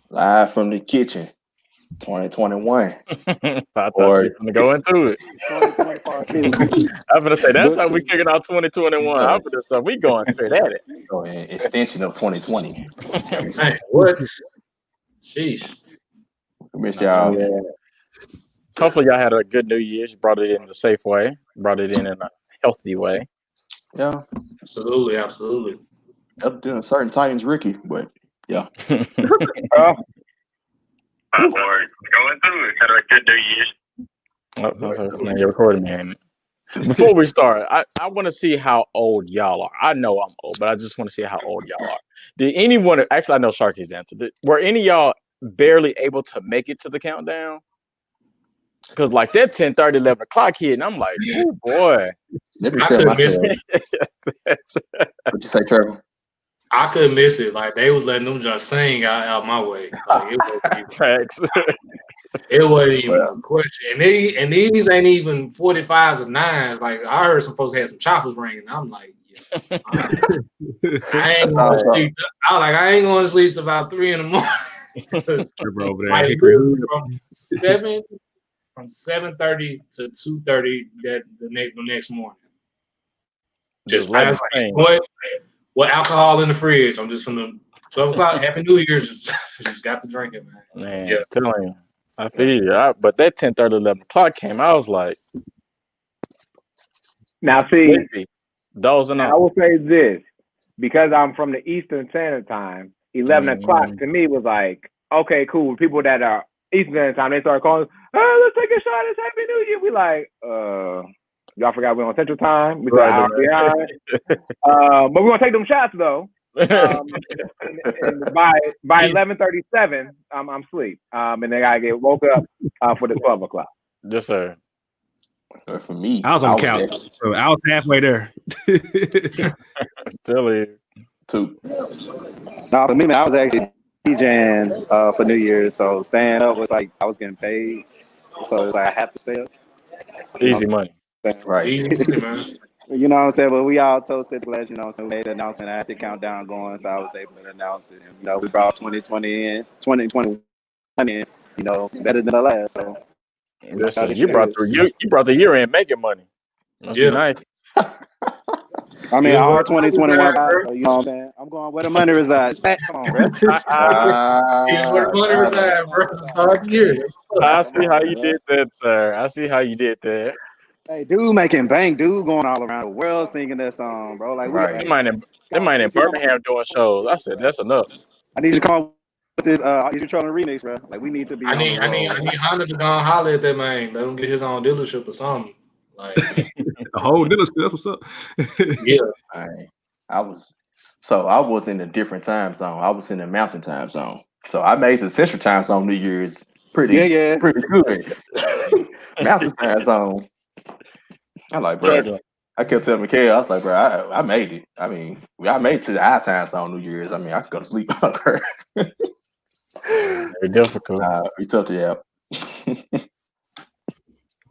Live from the kitchen, 2021. I thought you Or were going to go into it. 2025 season. I'm going to say, that's how we Listen, kicking out 2021. I'm going to say, we going straight at it. oh, an extension of 2020. Man, what? Sheesh. We missed y'all. yeah. Hopefully, y'all had a good New Year's. You brought it in a safe way, brought it in a healthy way. Yeah. Absolutely, absolutely. Up to certain Titans, Ricky, but yeah. I'm going through it. Had a good New Year's. Man, you're recording me, ain't it? Before we start, I want to see how old y'all are. I know I'm old, but I just want to see how old y'all are. Did anyone actually? I know Sharky's answer. Were any of y'all barely able to make it to the countdown? Because like that 10:30, 11 o'clock hit, and I'm like, oh boy. Let me I tell couldn't miss myself. it. What'd you say, Trevor? I couldn't miss it. Like they was letting them just sing out my way. Like it wasn't even a question. And these ain't even 45s and 9s. Like I heard some folks had some choppers ringing. I'm like, yeah, I ain't going to sleep. I ain't going to sleep till about 3 in the morning. Like, from 7:30 to 2:30 the next morning. Just last night. What alcohol in the fridge? I'm just from the 12 o'clock. Happy New Year. Just got to drink it, man. Man, yeah. Telling you. I feel you. But that 10:30, 11 o'clock came. I was like, Now, see, dozing I off. will say this because I'm from the Eastern Standard Time. 11 o'clock to me was like, okay, cool. People that are Eastern Standard Time, they start calling, hey, let's take a shot. It's Happy New Year. We like, y'all forgot we're on Central Time. We got hour behind. But we're gonna take them shots though. And by 11:37, I'm asleep. And then I get woke up for the 12 o'clock. Yes, sir. For me, I was on couch, so I was halfway there. Tell you. Two. No, for me, man, I was actually DJing for New Year's, so staying up was like I was getting paid, so it was like I had to stay up. Easy money. Right. Easy money, man. You know what I'm saying? But we all toasted the pledge, you know, so we made the announcement. I had the countdown going, so I was able to announce it. And, you know, we brought 2020 in, 2021 in, you know, better than the last. So listen, you brought the year in making money. Must be nice. I mean, all 2021, you know what I'm saying? I'm going where the money resides. Come on, bro. Where the money resides, bro. Start the year. I see how you did that, sir. I see how you did that. Hey, dude making bank, dude going all around the world singing that song, bro. Like, they might in Birmingham doing shows. I said that's enough. I need you to come up with this you trolling remix, bro. Like we need to be. I need Honda to go and holler at that man. Let him get his own dealership or something. Like the whole dealership. That's what's up. Yeah. I was in a different time zone. I was in the Mountain Time Zone. So I made the Central Time Zone New Year's pretty good. Mountain Time Zone. I'm like, bro. I kept telling Mikhail, I was like, bro, I made it. I mean, I made it to the high time zone New Year's. I mean, I could go to sleep on her. Very difficult. It's tough to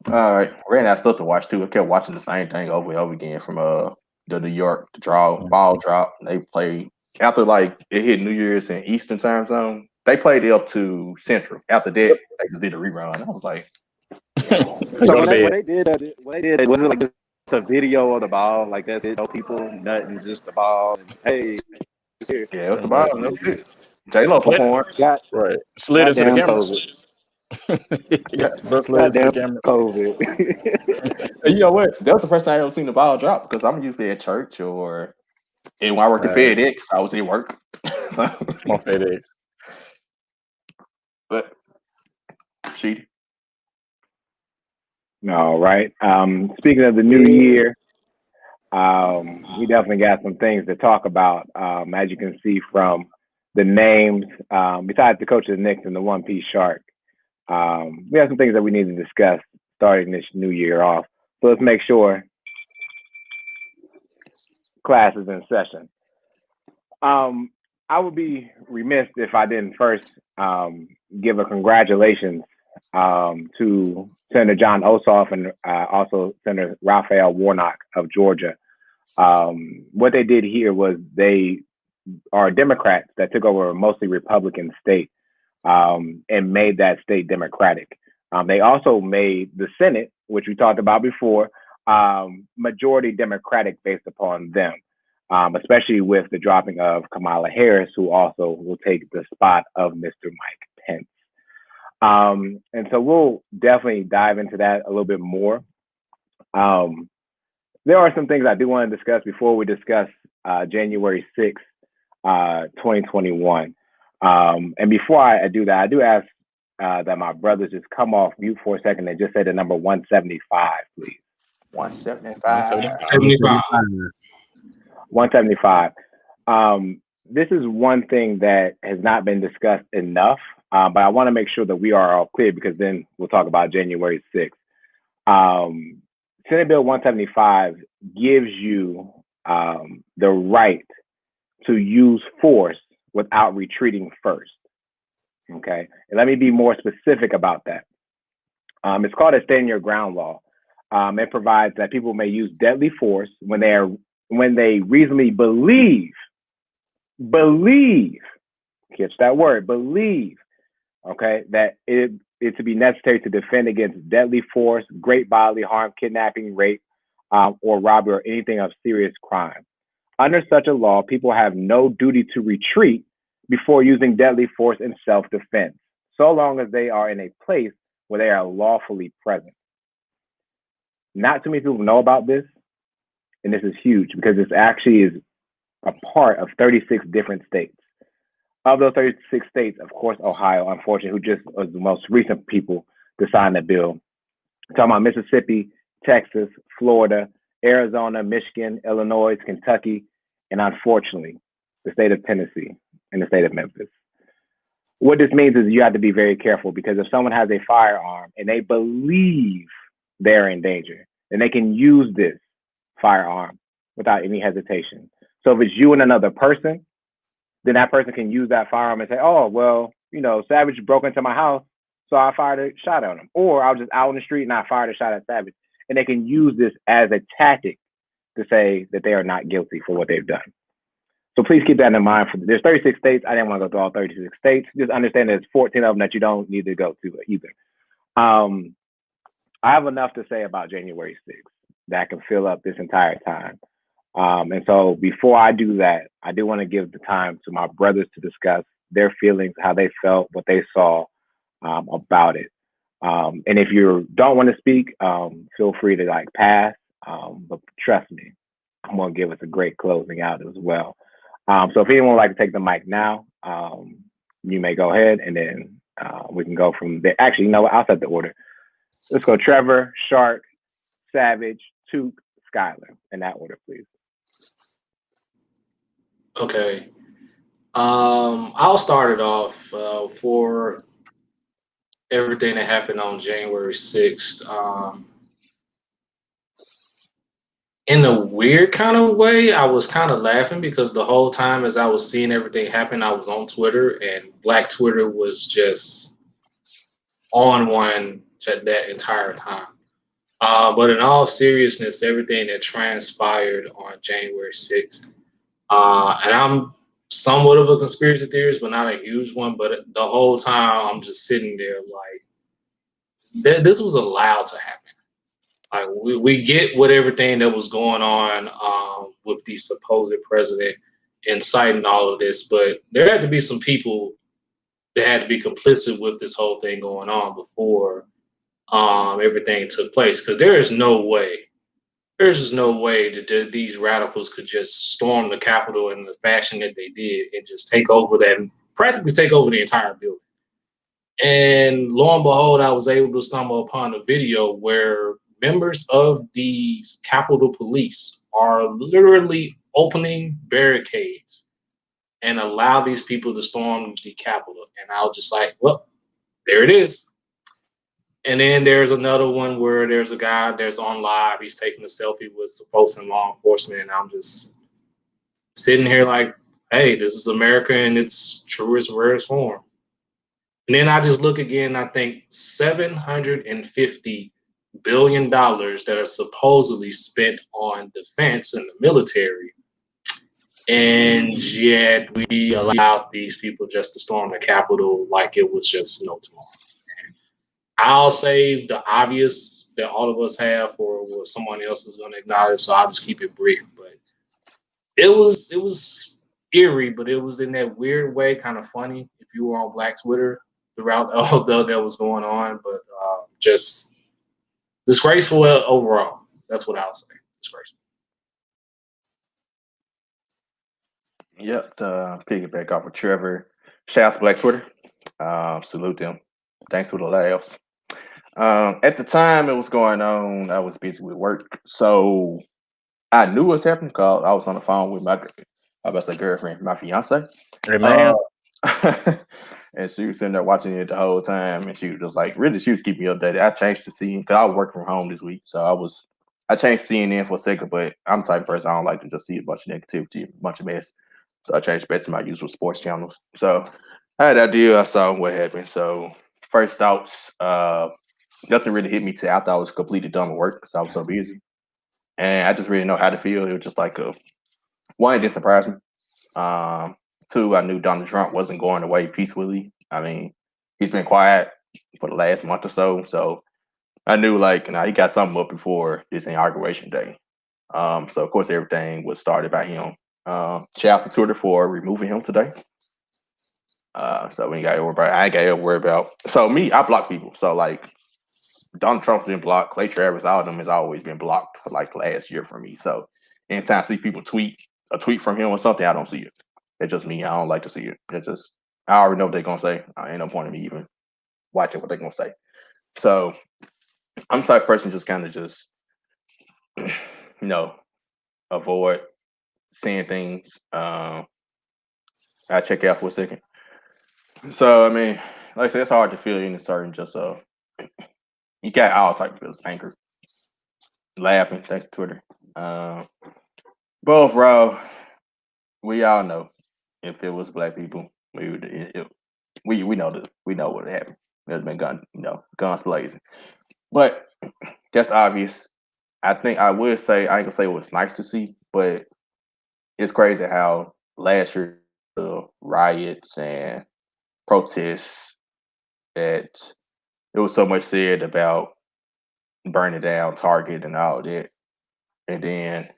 All right. Ran out of stuff to watch too. I kept watching the same thing over and over again from the New York ball drop. They played after like it hit New Year's in Eastern Time Zone. They played it up to Central. After that, they just did a rerun. I was like, so what they did was it like just a video of the ball, like that's it, no people, nothing, just the ball. And, hey, it's here. Yeah, it was the ball. That was it. J-Lo performed. Right. Slid into the camera. COVID. You know what? That was the first time I ever seen the ball drop because I'm usually at church or when I worked at FedEx, I was at work. So on FedEx. But she. No, right. Speaking of the new year, we definitely got some things to talk about. As you can see from the names, besides the coach of the Knicks and the One Piece Shark, we have some things that we need to discuss starting this new year off. So let's make sure class is in session. I would be remiss if I didn't first give a congratulations to Senator John Ossoff and also Senator Raphael Warnock of Georgia. What they did here was they are Democrats that took over a mostly Republican state and made that state Democratic. They also made the Senate, which we talked about before, majority Democratic based upon them, especially with the dropping of Kamala Harris, who also will take the spot of Mr. Mike Pence. And so we'll definitely dive into that a little bit more. There are some things I do want to discuss before we discuss January 6th, 2021. And before I do that, I do ask that my brothers just come off mute for a second and just say the number 175, please. 175. 175. This is one thing that has not been discussed enough, but I want to make sure that we are all clear, because then we'll talk about January 6th. Senate Bill 175 gives you the right to use force without retreating first. Okay, and let me be more specific about that. It's called a stand your ground law. It provides that people may use deadly force when they reasonably believe, catch that word, believe, okay, that it to be necessary to defend against deadly force, great bodily harm, kidnapping, rape, or robbery, or anything of serious crime. Under such a law, people have no duty to retreat before using deadly force in self-defense, so long as they are in a place where they are lawfully present. Not too many people know about this, and this is huge because this actually is a part of 36 different states. Of those 36 states, of course, Ohio, unfortunately, who just was the most recent people to sign the bill. I'm talking about Mississippi, Texas, Florida, Arizona, Michigan, Illinois, Kentucky, and unfortunately, the state of Tennessee and the state of Memphis. What this means is you have to be very careful, because if someone has a firearm and they believe they're in danger, then they can use this firearm without any hesitation. So if it's you and another person, then that person can use that firearm and say, oh, well, Savage broke into my house, so I fired a shot at him. Or I was just out on the street and I fired a shot at Savage. And they can use this as a tactic to say that they are not guilty for what they've done. So please keep that in mind. There's 36 states. I didn't want to go through all 36 states. Just understand there's 14 of them that you don't need to go to either. I have enough to say about January 6th that can fill up this entire time. And so before I do that, I do want to give the time to my brothers to discuss their feelings, how they felt, what they saw about it. And if you don't want to speak, feel free to pass. But trust me, I'm going to give us a great closing out as well. So if anyone would like to take the mic now, you may go ahead, and then we can go from there. Actually, I'll set the order. Let's go Trevor, Shark, Savage, Tuke, Skylar, in that order, please. Okay. I'll start it off for everything that happened on January 6th. In a weird kind of way, I was kind of laughing because the whole time as I was seeing everything happen, I was on Twitter, and Black Twitter was just on one that entire time. But in all seriousness, everything that transpired on January 6th, and I'm somewhat of a conspiracy theorist, but not a huge one. But the whole time I'm just sitting there like, this was allowed to happen. Like we get what everything that was going on with the supposed president inciting all of this, but there had to be some people that had to be complicit with this whole thing going on before everything took place. Because there's just no way that these radicals could just storm the Capitol in the fashion that they did and just practically take over the entire building. And lo and behold, I was able to stumble upon a video where members of the Capitol Police are literally opening barricades and allow these people to storm the Capitol. And I was just like, well, there it is. And then there's another one where there's a guy that's on live. He's taking a selfie with some folks in law enforcement. And I'm just sitting here like, hey, this is America in its truest, rarest form. And then I just look again, I think $750 billion that are supposedly spent on defense and the military. And yet we allowed these people just to storm the Capitol like it was just no tomorrow. I'll save the obvious that all of us have for what someone else is going to acknowledge, so I'll just keep it brief. But it was eerie, but it was in that weird way kind of funny if you were on Black Twitter throughout all that was going on, but just disgraceful overall. That's what I'll say. Disgraceful. Yep, piggyback off of Trevor. Shout out to Black Twitter. Salute them. Thanks for the laughs. At the time it was going on, I was busy with work. So I knew what was happening because I was on the phone with my girlfriend, my fiance. Hey, man. And she was sitting there watching it the whole time, and she was just like, really, she was keeping me updated. I changed to CNN because I was working from home this week, so I changed CNN for a second, but I'm the type of person I don't like to just see a bunch of negativity, a bunch of mess. So I changed back to my usual sports channels. So I had that deal. I saw what happened. So first thoughts, nothing really hit me till after I was completely done with work because I was so busy, and I just really know how to feel. It was just like one, it didn't surprise me. Two, I knew Donald Trump wasn't going away peacefully. I mean, he's been quiet for the last month or so. So I knew he got something up before this inauguration day. So of course everything was started by him. Shout out to Twitter for removing him today. So we ain't got to worry about. I ain't got to worry about. So me, I block people. So Donald Trump's been blocked. Clay Travis, all of them has always been blocked for last year for me. So anytime I see people tweet a tweet from him or something, I don't see it. It's just me. I don't like to see it. It's just I already know what they're gonna say. Ain't no point in me even watching what they're gonna say. So I'm the type of person just kind of just avoid seeing things. I check out for a second. So I mean, like I said, it's hard to feel any certain just you got all type of feelings, anger, laughing, thanks to Twitter. Both raw. We all know if it was black people, we know what happened. There's been guns blazing. But that's obvious. I think I would say I ain't gonna say it was nice to see, but it's crazy how last year the riots and protests that there was so much said about burning down Target and all that, and then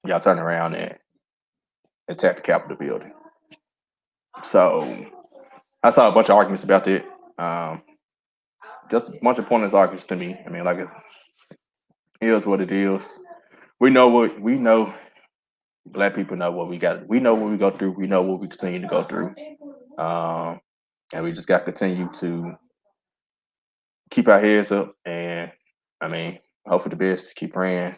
y'all turn around and attack the Capitol building. So I saw a bunch of arguments about that. Just a bunch of pointless arguments to me. I mean, it is what it is. We know. Black people know what we got. We know what we go through. We know what we continue to go through. And we just got to continue to keep our heads up. And I mean, hope for the best. Keep praying.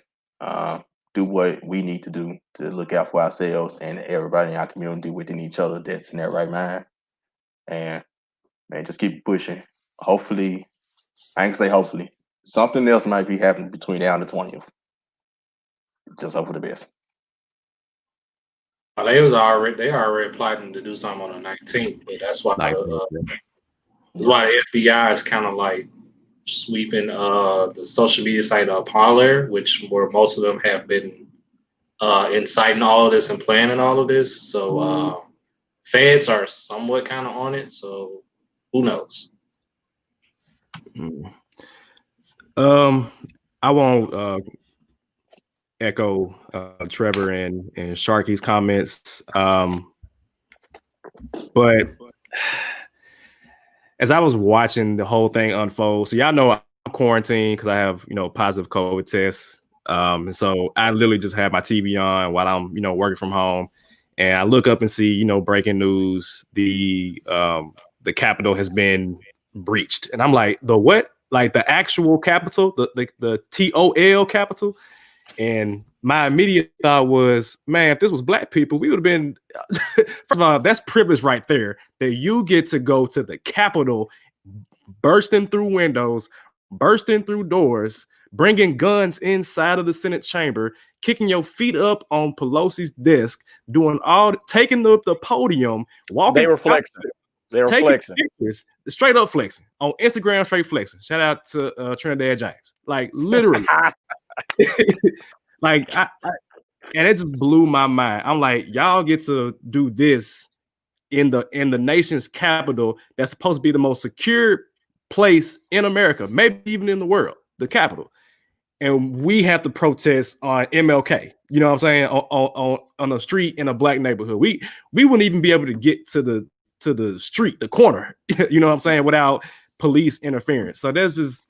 Do what we need to do to look out for ourselves and everybody in our community within each other that's in their right mind. And man, just keep pushing. Hopefully, I ain't gonna say hopefully, something else might be happening between now and the 20th. Just hope for the best. Well, they already plotting to do something on the 19th, but that's why that's why the FBI is kind of sweeping the social media site Parler, where most of them have been inciting all of this and planning all of this. So feds are somewhat kind of on it. So who knows? I won't echo Trevor and Sharky's comments, but as I was watching the whole thing unfold, so y'all know I'm quarantined because I have positive COVID tests, and so I literally just have my TV on while I'm working from home, and I look up and see breaking news: the Capitol has been breached, and I'm like, the what? Like the actual Capitol, the TOL Capitol. And my immediate thought was, man, if this was black people, we would have been, first of all, that's privilege right there, that you get to go to the Capitol, bursting through windows, bursting through doors, bringing guns inside of the Senate chamber, kicking your feet up on Pelosi's desk, taking the podium, walking. They were flexing. They were flexing. Pictures, straight up flexing. On Instagram, straight flexing. Shout out to Trinidad James. Like, literally. And it just blew my mind. I'm like, y'all get to do this in the nation's capital that's supposed to be the most secure place in America, maybe even in the world, the capital. And we have to protest on MLK, you know what I'm saying, on a street in a black neighborhood. We wouldn't even be able to get to the street, the corner, you know what I'm saying, without police interference. So that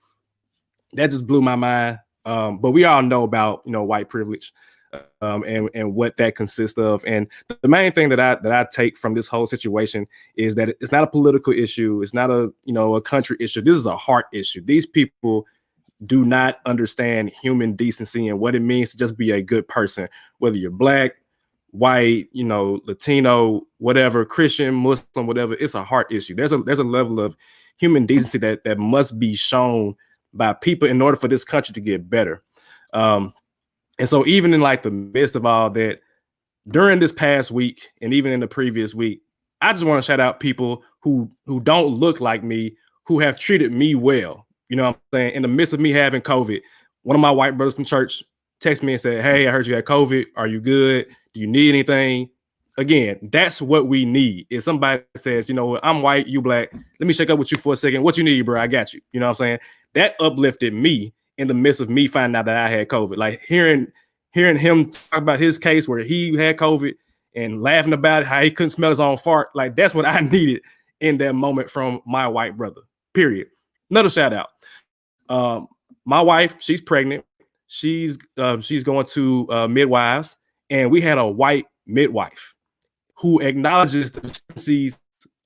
just blew my mind. But we all know about, you know, white privilege, and what that consists of. And the main thing that I take from this whole situation is that it's not a political issue. It's not a country issue. This is a heart issue. These people do not understand human decency and what it means to just be a good person, whether you're black, white, you know, Latino, whatever, Christian, Muslim, whatever. It's a heart issue. There's a level of human decency that must be shown by people in order for this country to get better. And so even in like the midst of all that, during this past week and even in the previous week, I just want to shout out people who don't look like me, who have treated me well. You know what I'm saying? In the midst of me having COVID, one of my white brothers from church texted me and said, "Hey, I heard you had COVID. Are you good? Do you need anything?" Again, that's what we need. If somebody says, you know what, I'm white, you black, let me check up with you for a second. What you need, bro? I got you. You know what I'm saying? That uplifted me in the midst of me finding out that I had COVID. Like hearing him talk about his case where he had COVID and laughing about it, how he couldn't smell his own fart. Like that's what I needed in that moment from my white brother, period. Another shout out. My wife, she's pregnant. She's going to midwives, and we had a white midwife who acknowledges the deficiencies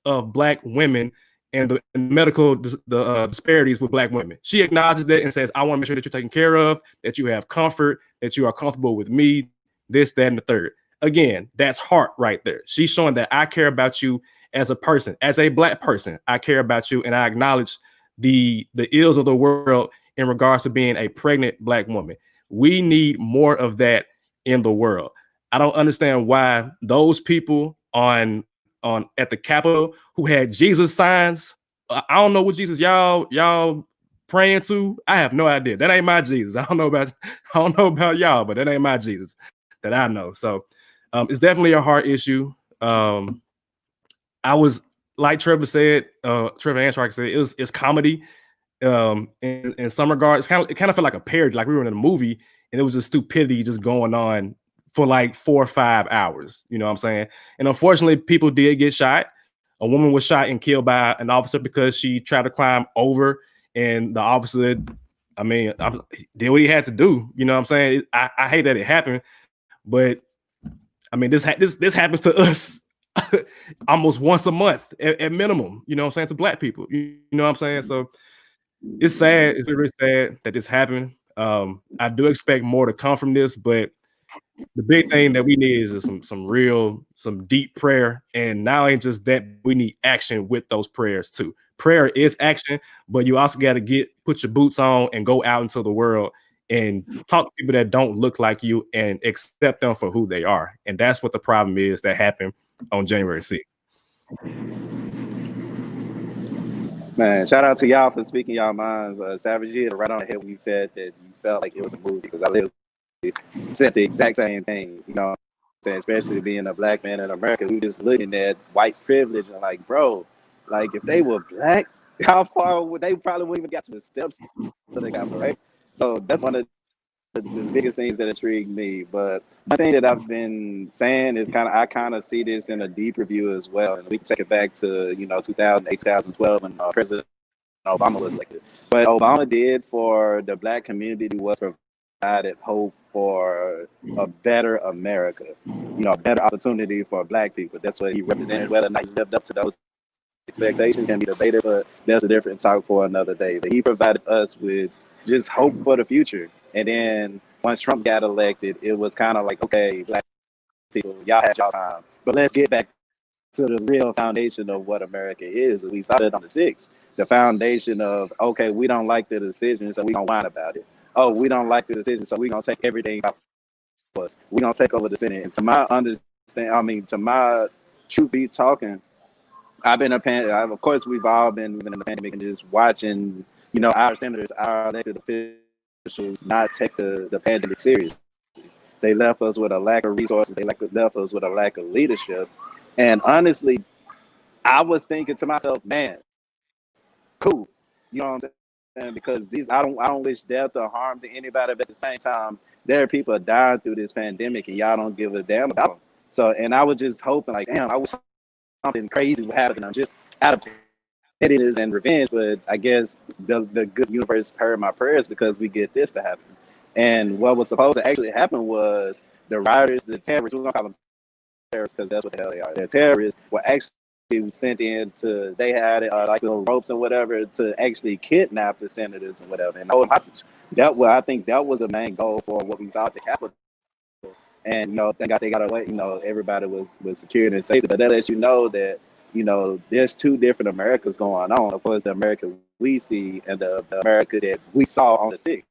of black women and the medical disparities with black women. She acknowledges that and says, "I want to make sure that you're taken care of, that you have comfort, that you are comfortable with me, this, that, and the third." Again, that's heart right there. She's showing that I care about you as a person, as a black person. I care about you, and I acknowledge the ills of the world in regards to being a pregnant black woman. We need more of that in the world. I don't understand why those people on at the Capitol who had Jesus signs. I don't know what Jesus y'all praying to. I have no idea. That ain't my Jesus. I don't know about y'all, but that ain't my Jesus that I know. So it's definitely a heart issue. I was, like Trevor said, Trevor Anshark said, it's comedy. In some regards, it kind of felt like a parody, like we were in a movie and it was just stupidity just going on for like 4 or 5 hours. You know what I'm saying? And unfortunately, people did get shot. A woman was shot and killed by an officer because she tried to climb over, and the officer, did what he had to do. You know what I'm saying? I hate that it happened, but I mean, this happens to us almost once a month at minimum. You know what I'm saying? To black people. You know what I'm saying? So it's sad. It's really sad that this happened. I do expect more to come from this, but the big thing that we need is some deep prayer. And not only just that, we need action with those prayers too. Prayer is action, but you also got to put your boots on and go out into the world and talk to people that don't look like you and accept them for who they are. And that's what the problem is that happened on January 6th. Man, shout out to y'all for speaking y'all minds. Savage, you hit right on the head when you said that you felt like it was a movie, because I literally said the exact same thing, you know, especially being a black man in America. We just looking at white privilege and like, bro, like if they were black, how far would they probably wouldn't even got to the steps that they got, right? So that's one of the biggest things that intrigued me. But one thing that I've been saying is I kind of see this in a deeper view as well. And we can take it back to, 2008, 2012 when President Obama was elected. What Obama did for the black community was provided hope for a better America, a better opportunity for black people. That's what he represented. Whether or not he lived up to those expectations can be debated, but that's a different talk for another day. But he provided us with just hope for the future. And then once Trump got elected, it was kind of like, okay, black people, y'all had y'all time, but let's get back to the real foundation of what America is. We started on the 6th, the foundation of, okay, we don't like the decision, so we don't whine about it. Oh, we don't like the decision, so we're going to take everything out of us. We're going to take over the Senate. And to my understanding, to my truth be talking, I've been of course, we've all been in the pandemic and just watching, our senators, our elected officials not take the pandemic seriously. They left us with a lack of resources. They left us with a lack of leadership. And honestly, I was thinking to myself, man, cool. You know what I'm saying? Because I don't wish death or harm to anybody, but at the same time, there are people dying through this pandemic, and y'all don't give a damn about them. So, and I was just hoping, like, damn, I wish something crazy would happen. I'm just out of pettiness and revenge, but I guess the good universe heard my prayers because we get this to happen. And what was supposed to actually happen was the rioters, the terrorists, we're gonna call them terrorists because that's what the hell they are. The terrorists were actually sent in to, they had like little ropes and whatever to actually kidnap the senators and whatever and hold them hostage. I think that was the main goal for what we saw at the Capitol. And thank God they got away. Everybody was secured and safe. But that lets you know that there's two different Americas going on. Of course, the America we see and the America that we saw on the 6th.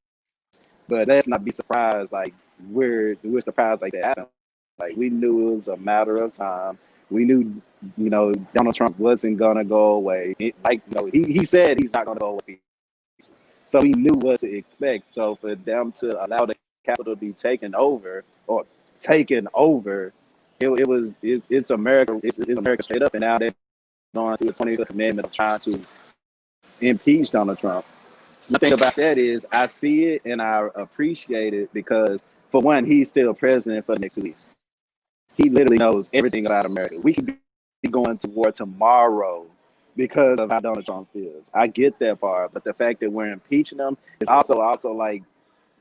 But let's not be surprised. Like we're surprised like that happened. Like we knew it was a matter of time. We knew Donald Trump wasn't gonna go away. He said he's not gonna go away. So he knew what to expect. So for them to allow the Capitol to be taken over, it's America. It's America straight up. And now they're going through the 25th Amendment of trying to impeach Donald Trump. The thing about that is I see it and I appreciate it because, for one, he's still president for the next 2 weeks. He literally knows everything about America. We could be going to war tomorrow because of how Donald Trump feels. I get that part, but the fact that we're impeaching him is also like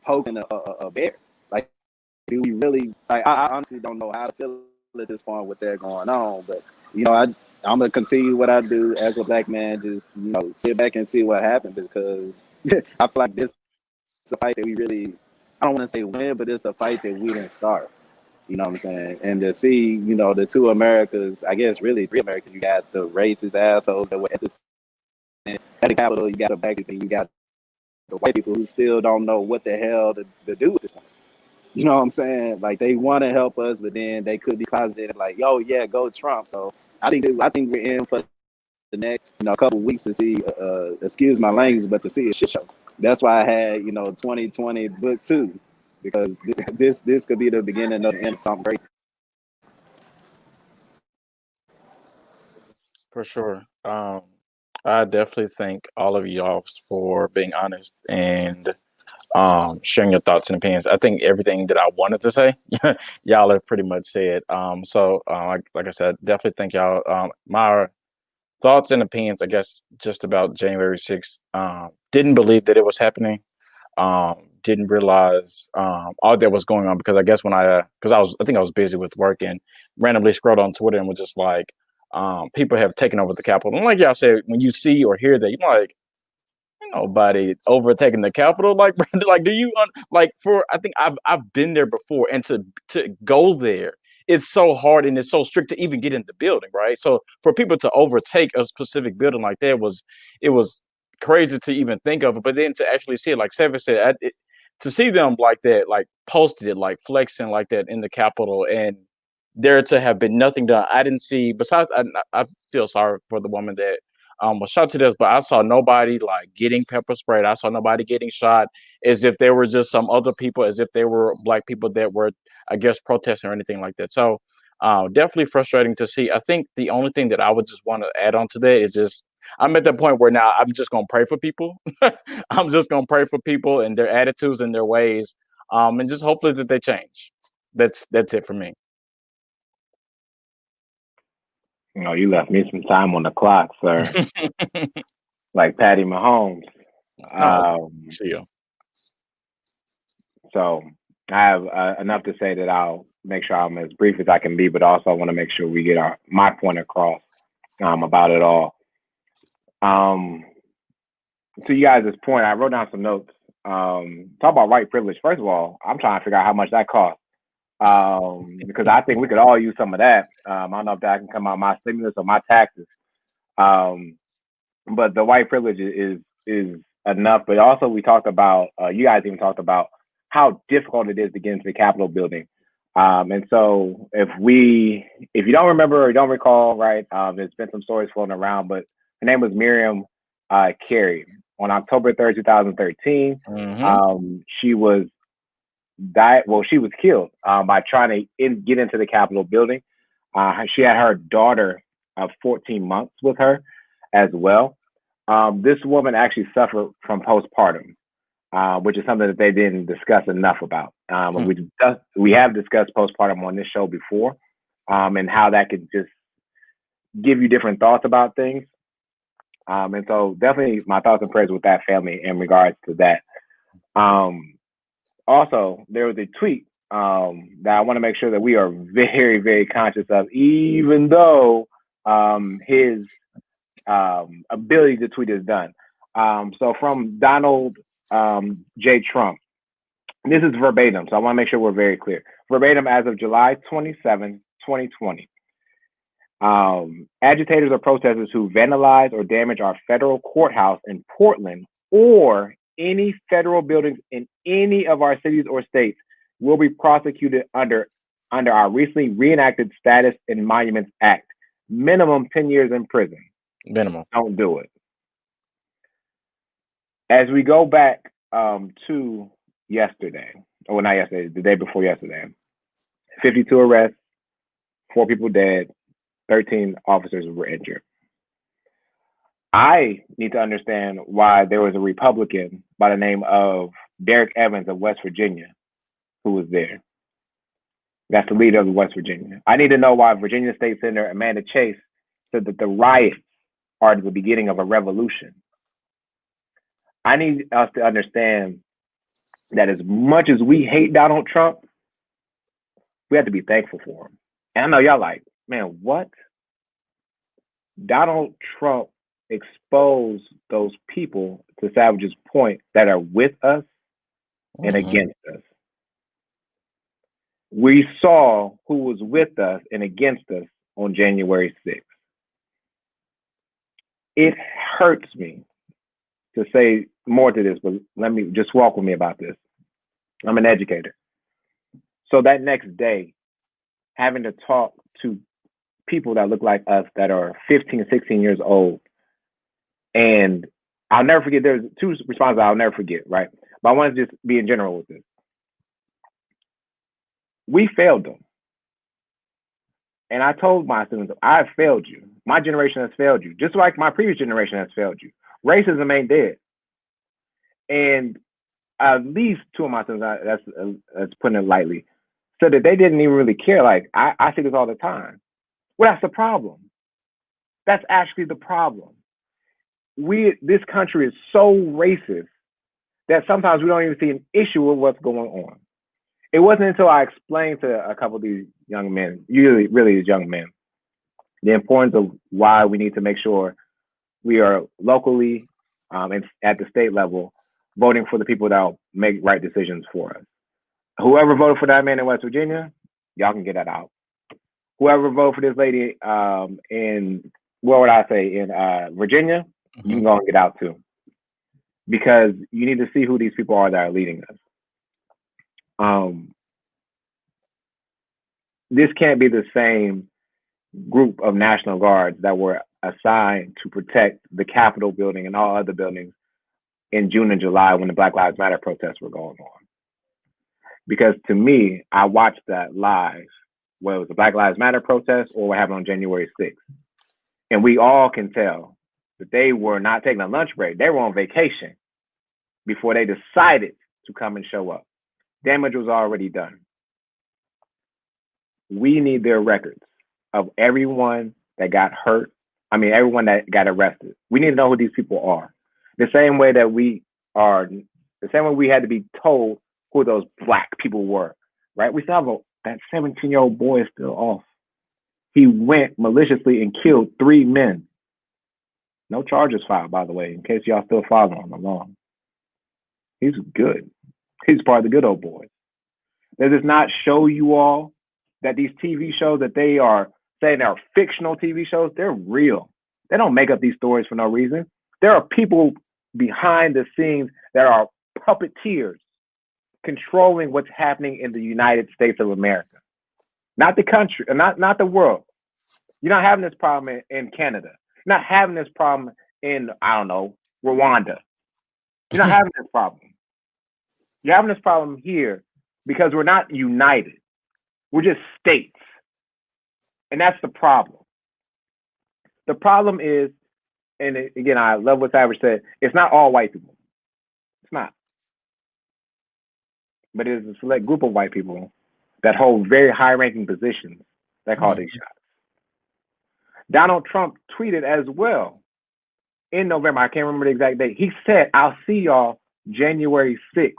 poking a bear. Like, do we really? Like, I honestly don't know how to feel at this point with that going on. But I'm gonna continue what I do as a black man. Just sit back and see what happens because I feel like this is a fight that we really. I don't want to say win, but it's a fight that we didn't start. You know what I'm saying? And to see, the two Americas, I guess really 3 Americas, you got the racist assholes that were at the Capitol, you got the black people, you got the white people who still don't know what the hell to do at this point. You know what I'm saying? Like they want to help us, but then they could be closeted like, yo, yeah, go Trump. So I think we're in for the next couple of weeks to see, excuse my language, but to see a shit show. That's why I had 2020 book 2. Because this could be the beginning of the end of something crazy. For sure. I definitely thank all of y'all for being honest and sharing your thoughts and opinions. I think everything that I wanted to say, y'all have pretty much said. Like I said, definitely thank y'all. My thoughts and opinions, I guess, just about January 6th. Didn't believe that it was happening. Didn't realize all that was going on because I guess I think I was busy with work and randomly scrolled on Twitter and was just like, people have taken over the Capitol. And like y'all said, when you see or hear that, you're like, nobody overtaking the Capitol. Like, like, do you I think I've been there before, and to go there, it's so hard and it's so strict to even get in the building, right? So for people to overtake a specific building like that it was crazy to even think of it, but then to actually see it, like Seven said, to see them like that, like posted it, like flexing like that in the Capitol, and there to have been nothing done. I didn't see. Besides, I feel sorry for the woman that was shot to death, but I saw nobody like getting pepper sprayed. I saw nobody getting shot, as if they were just some other people, as if they were black people that were, I guess, protesting or anything like that. So definitely frustrating to see. I think the only thing that I would just want to add on to that is just, I'm at that point where now I'm just going to pray for people. I'm just going to pray for people and their attitudes and their ways, and just hopefully that they change. That's it for me. You left me some time on the clock, sir. Like Patty Mahomes. So I have enough to say that I'll make sure I'm as brief as I can be, but also I want to make sure we get my point across about it all. To you guys' point, I wrote down some notes. Talk about white privilege. First of all, I'm trying to figure out how much that costs. Because I think we could all use some of that. I don't know if that can come out of my stimulus or my taxes. But the white privilege is enough. But also we talked about, you guys even talked about how difficult it is to get into the Capitol building. And so if you don't remember or you don't recall, right, there's been some stories floating around, but her name was Miriam Carey. On October 3rd, 2013, she was died. Well, she was killed by trying to get into the Capitol building. She had her daughter of 14 months with her as well. This woman actually suffered from postpartum, which is something that they didn't discuss enough about. We have discussed postpartum on this show before, and how that could just give you different thoughts about things. And so definitely my thoughts and prayers with that family in regards to that. Also, there was a tweet that I want to make sure that we are very, very conscious of, even though his ability to tweet is done. So from Donald J. Trump, this is verbatim, so I want to make sure we're very clear. Verbatim as of July 27, 2020. Agitators or protesters who vandalize or damage our federal courthouse in Portland or any federal buildings in any of our cities or states will be prosecuted under our recently reenacted Status and Monuments Act. Minimum 10 years in prison. Minimum. Don't do it. As we go back to yesterday, or not yesterday, the day before yesterday, 52 arrests, 4 people dead, 13 officers were injured. I need to understand why there was a Republican by the name of Derek Evans of West Virginia who was there. That's the leader of West Virginia. I need to know why Virginia State Senator Amanda Chase said that the riots are the beginning of a revolution. I need us to understand that as much as we hate Donald Trump, we have to be thankful for him. And I know y'all like, man, what? Donald Trump exposed those people, to Savage's point, that are with us and against us. We saw who was with us and against us on January 6th. It hurts me to say more to this, but let me just walk with me about this. I'm an educator. So that next day, having to talk to people that look like us that are 15, 16 years old. And I'll never forget, there's 2 responses I'll never forget, right? But I want to just be in general with this. We failed them. And I told my students, I've failed you. My generation has failed you, just like my previous generation has failed you. Racism ain't dead. And at least 2 of my students, that's putting it lightly, said that they didn't even really care. Like, I see this all the time. Well, that's the problem. That's actually the problem. This country is so racist that sometimes we don't even see an issue with what's going on. It wasn't until I explained to a couple of these young men, usually really these young men, the importance of why we need to make sure we are locally and at the state level voting for the people that will make right decisions for us. Whoever voted for that man in West Virginia, y'all can get that out. Whoever voted for this lady in Virginia, you can go and get out too. Because you need to see who these people are that are leading us. This can't be the same group of National Guards that were assigned to protect the Capitol building and all other buildings in June and July when the Black Lives Matter protests were going on. Because to me, I watched that live, whether it was the Black Lives Matter protest or what happened on January 6th. And we all can tell that they were not taking a lunch break. They were on vacation before they decided to come and show up. Damage was already done. We need their records of everyone that got hurt. Everyone that got arrested. We need to know who these people are. The same way we had to be told who those Black people were, right? We still have that 17-year-old boy is still off. He went maliciously and killed 3 men. No charges filed, by the way, in case y'all still following him along. He's good. He's part of the good old boys. Does this not show you all that these TV shows that they are saying are fictional TV shows, they're real. They don't make up these stories for no reason. There are people behind the scenes that are puppeteers controlling what's happening in the United States of America. Not the country, not the world. You're not having this problem in Canada. You're not having this problem in, Rwanda. You're not having this problem. You're having this problem here because we're not united. We're just states. And that's the problem. The problem is, and again, I love what Savage said, it's not all white people. It's not. But it is a select group of white people that hold very high-ranking positions that call these shots. Donald Trump tweeted as well in November. I can't remember the exact date. He said, I'll see y'all January 6th,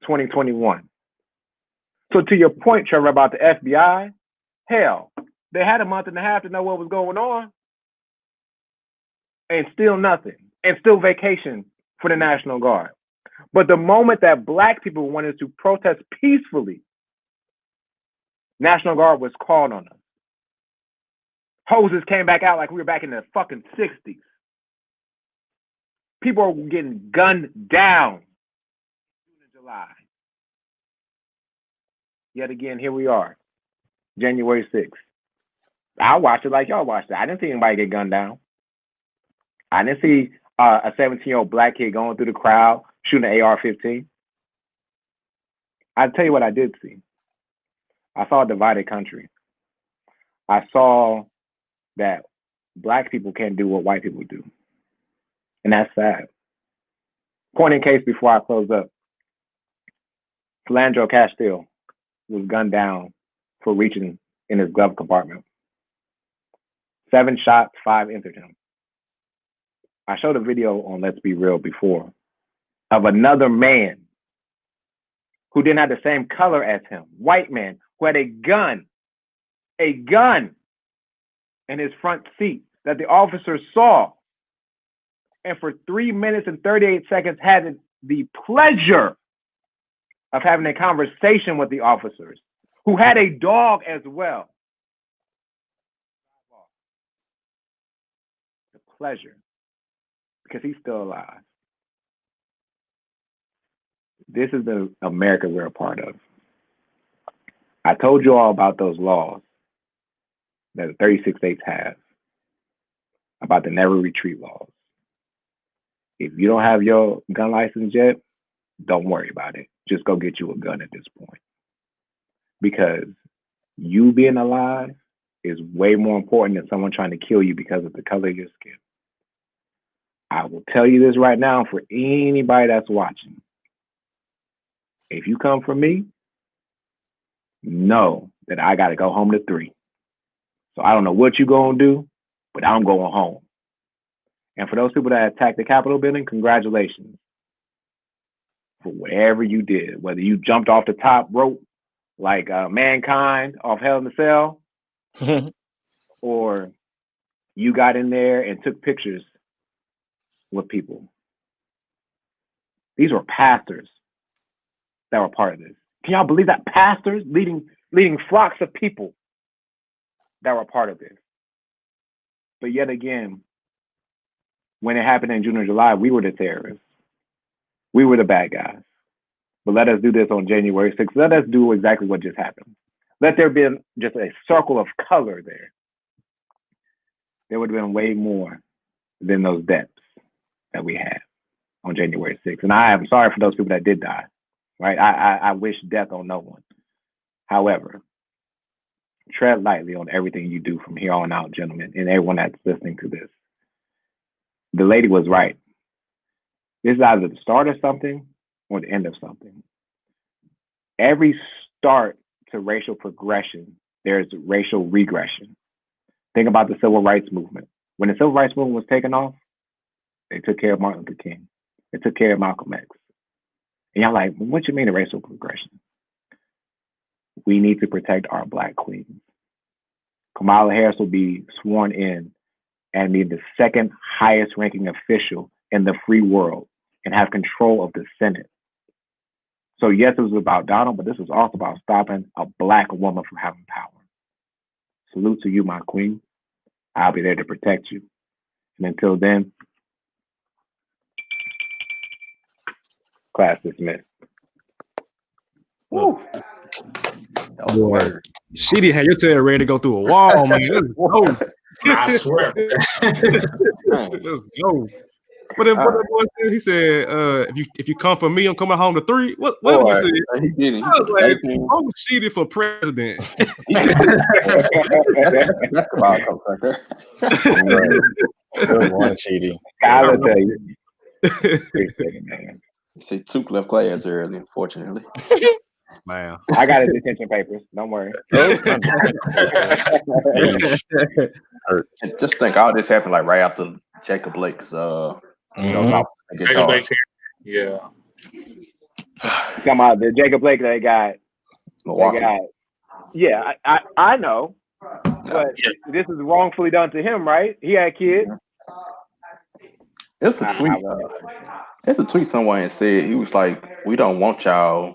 2021. So to your point, Trevor, about the FBI, hell, they had a month and a half to know what was going on. And still nothing. And still vacation for the National Guard. But the moment that Black people wanted to protest peacefully, National Guard was called on us. Hoses came back out like we were back in the fucking 60s. People are getting gunned down in July. Yet again, here we are, January 6th. I watched it like y'all watched it. I didn't see anybody get gunned down. I didn't see a 17-year-old Black kid going through the crowd shooting an AR-15. I'll tell you what I did see. I saw a divided country. I saw that Black people can't do what white people do. And that's sad. Point in case before I close up. Philando Castile was gunned down for reaching in his glove compartment. 7 shots, 5 entered him. I showed a video on Let's Be Real before of another man who didn't have the same color as him, white man, who had a gun in his front seat that the officer saw. And for 3 minutes and 38 seconds had the pleasure of having a conversation with the officers, who had a dog as well. The pleasure, because he's still alive. This is the America we're a part of. I told you all about those laws that the 36 states have, about the never retreat laws. If you don't have your gun license yet, don't worry about it. Just go get you a gun at this point. Because you being alive is way more important than someone trying to kill you because of the color of your skin. I will tell you this right now for anybody that's watching. If you come from me, know that I got to go home to 3. So I don't know what you're going to do, but I'm going home. And for those people that attacked the Capitol building, congratulations for whatever you did. Whether you jumped off the top rope like Mankind off Hell in the Cell, or you got in there and took pictures with people. These were pastors that were part of this. Can y'all believe that? Pastors leading flocks of people that were part of this. But yet again, when it happened in June or July, we were the terrorists. We were the bad guys. But let us do this on January 6th. Let us do exactly what just happened. Let there be just a circle of color there. There would have been way more than those deaths that we had on January 6th. And I am sorry for those people that did die, right? I wish death on no one. However, tread lightly on everything you do from here on out, gentlemen, and everyone that's listening to this. The lady was right. This is either the start of something or the end of something. Every start to racial progression, there's racial regression. Think about the civil rights movement. When the civil rights movement was taken off, they took care of Martin Luther King. They took care of Malcolm X. And y'all like, what you mean a racial progression? We need to protect our Black queens. Kamala Harris will be sworn in and be the second highest ranking official in the free world and have control of the Senate. So yes, it was about Donald, but this was also about stopping a Black woman from having power. Salute to you, my queen. I'll be there to protect you. And until then, class dismissed. Woo. Boy, she didn't have your tail ready to go through a wall, man. Let's go. I swear. Let's go. What that boy said? He said, if you come for me, I'm coming home to 3. What he said? He did it. I was like, I'm cheated for president. Basketball coach right there. Good one, cheating. I'll tell you. See, Tuke left class early, unfortunately. Man, I got his detention papers. Don't worry. Just think, all this happened like right after Jacob Blake's Jacob Blake's here. Yeah. Talking about the Jacob Blake they got. Milwaukee. Yeah, I know. But this is wrongfully done to him, right? He had kids. It's a tweet. It's a tweet someone had said. He was like, we don't want y'all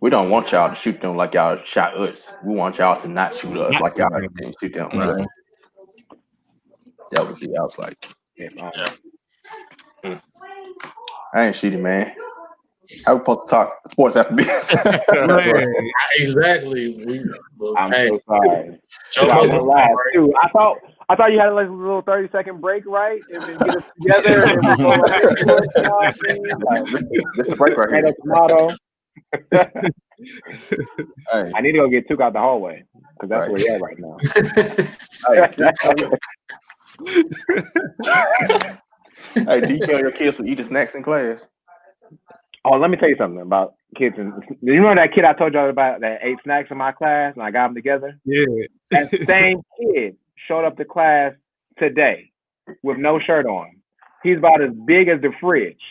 to shoot them like y'all shot us. We want y'all to not shoot us like y'all didn't shoot them. Mm-hmm. That was it. I was like, I ain't shooting, man. I was supposed to talk sports after this. Exactly. I'm so sorry. Too. I thought you had like a little 30-second break, right? And then get it together. This is break right here. That's the motto. Hey. I need to go get Tuke out the hallway because that's where you're at right now. Hey, do you tell your kids to eat the snacks in class? Oh, let me tell you something about kids. Do you remember that kid I told y'all about that ate snacks in my class and I got them together? Yeah. That same kid showed up to class today with no shirt on. He's about as big as the fridge.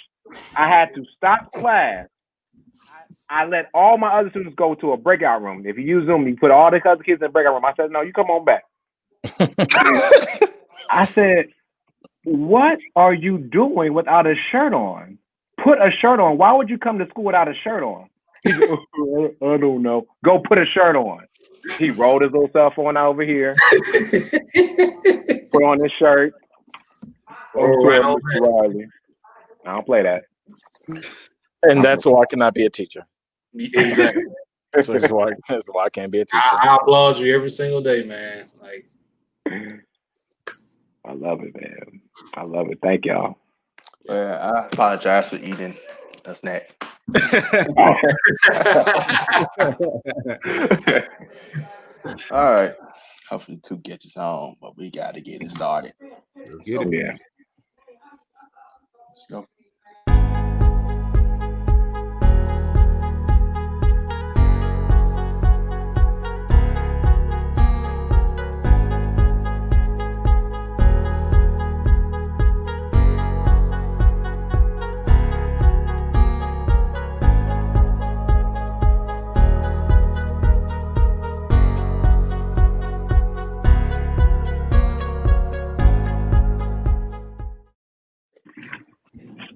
I had to stop class. I let all my other students go to a breakout room. If you use Zoom, you put all the other kids in the breakout room. I said, no, you come on back. I said, what are you doing without a shirt on? Put a shirt on. Why would you come to school without a shirt on? He said, I don't know. Go put a shirt on. He rolled his little cell phone over here. Put on his shirt. Right on Riley. I don't play that. And that's why I cannot be a teacher. Exactly. That's why I can't be a teacher. I applaud you every single day, man. Like, I love it, man. I love it. Thank y'all. I apologize for eating a snack. All right. Hopefully, Tuke gets us home, but we got to get it started. Yeah. Let's go.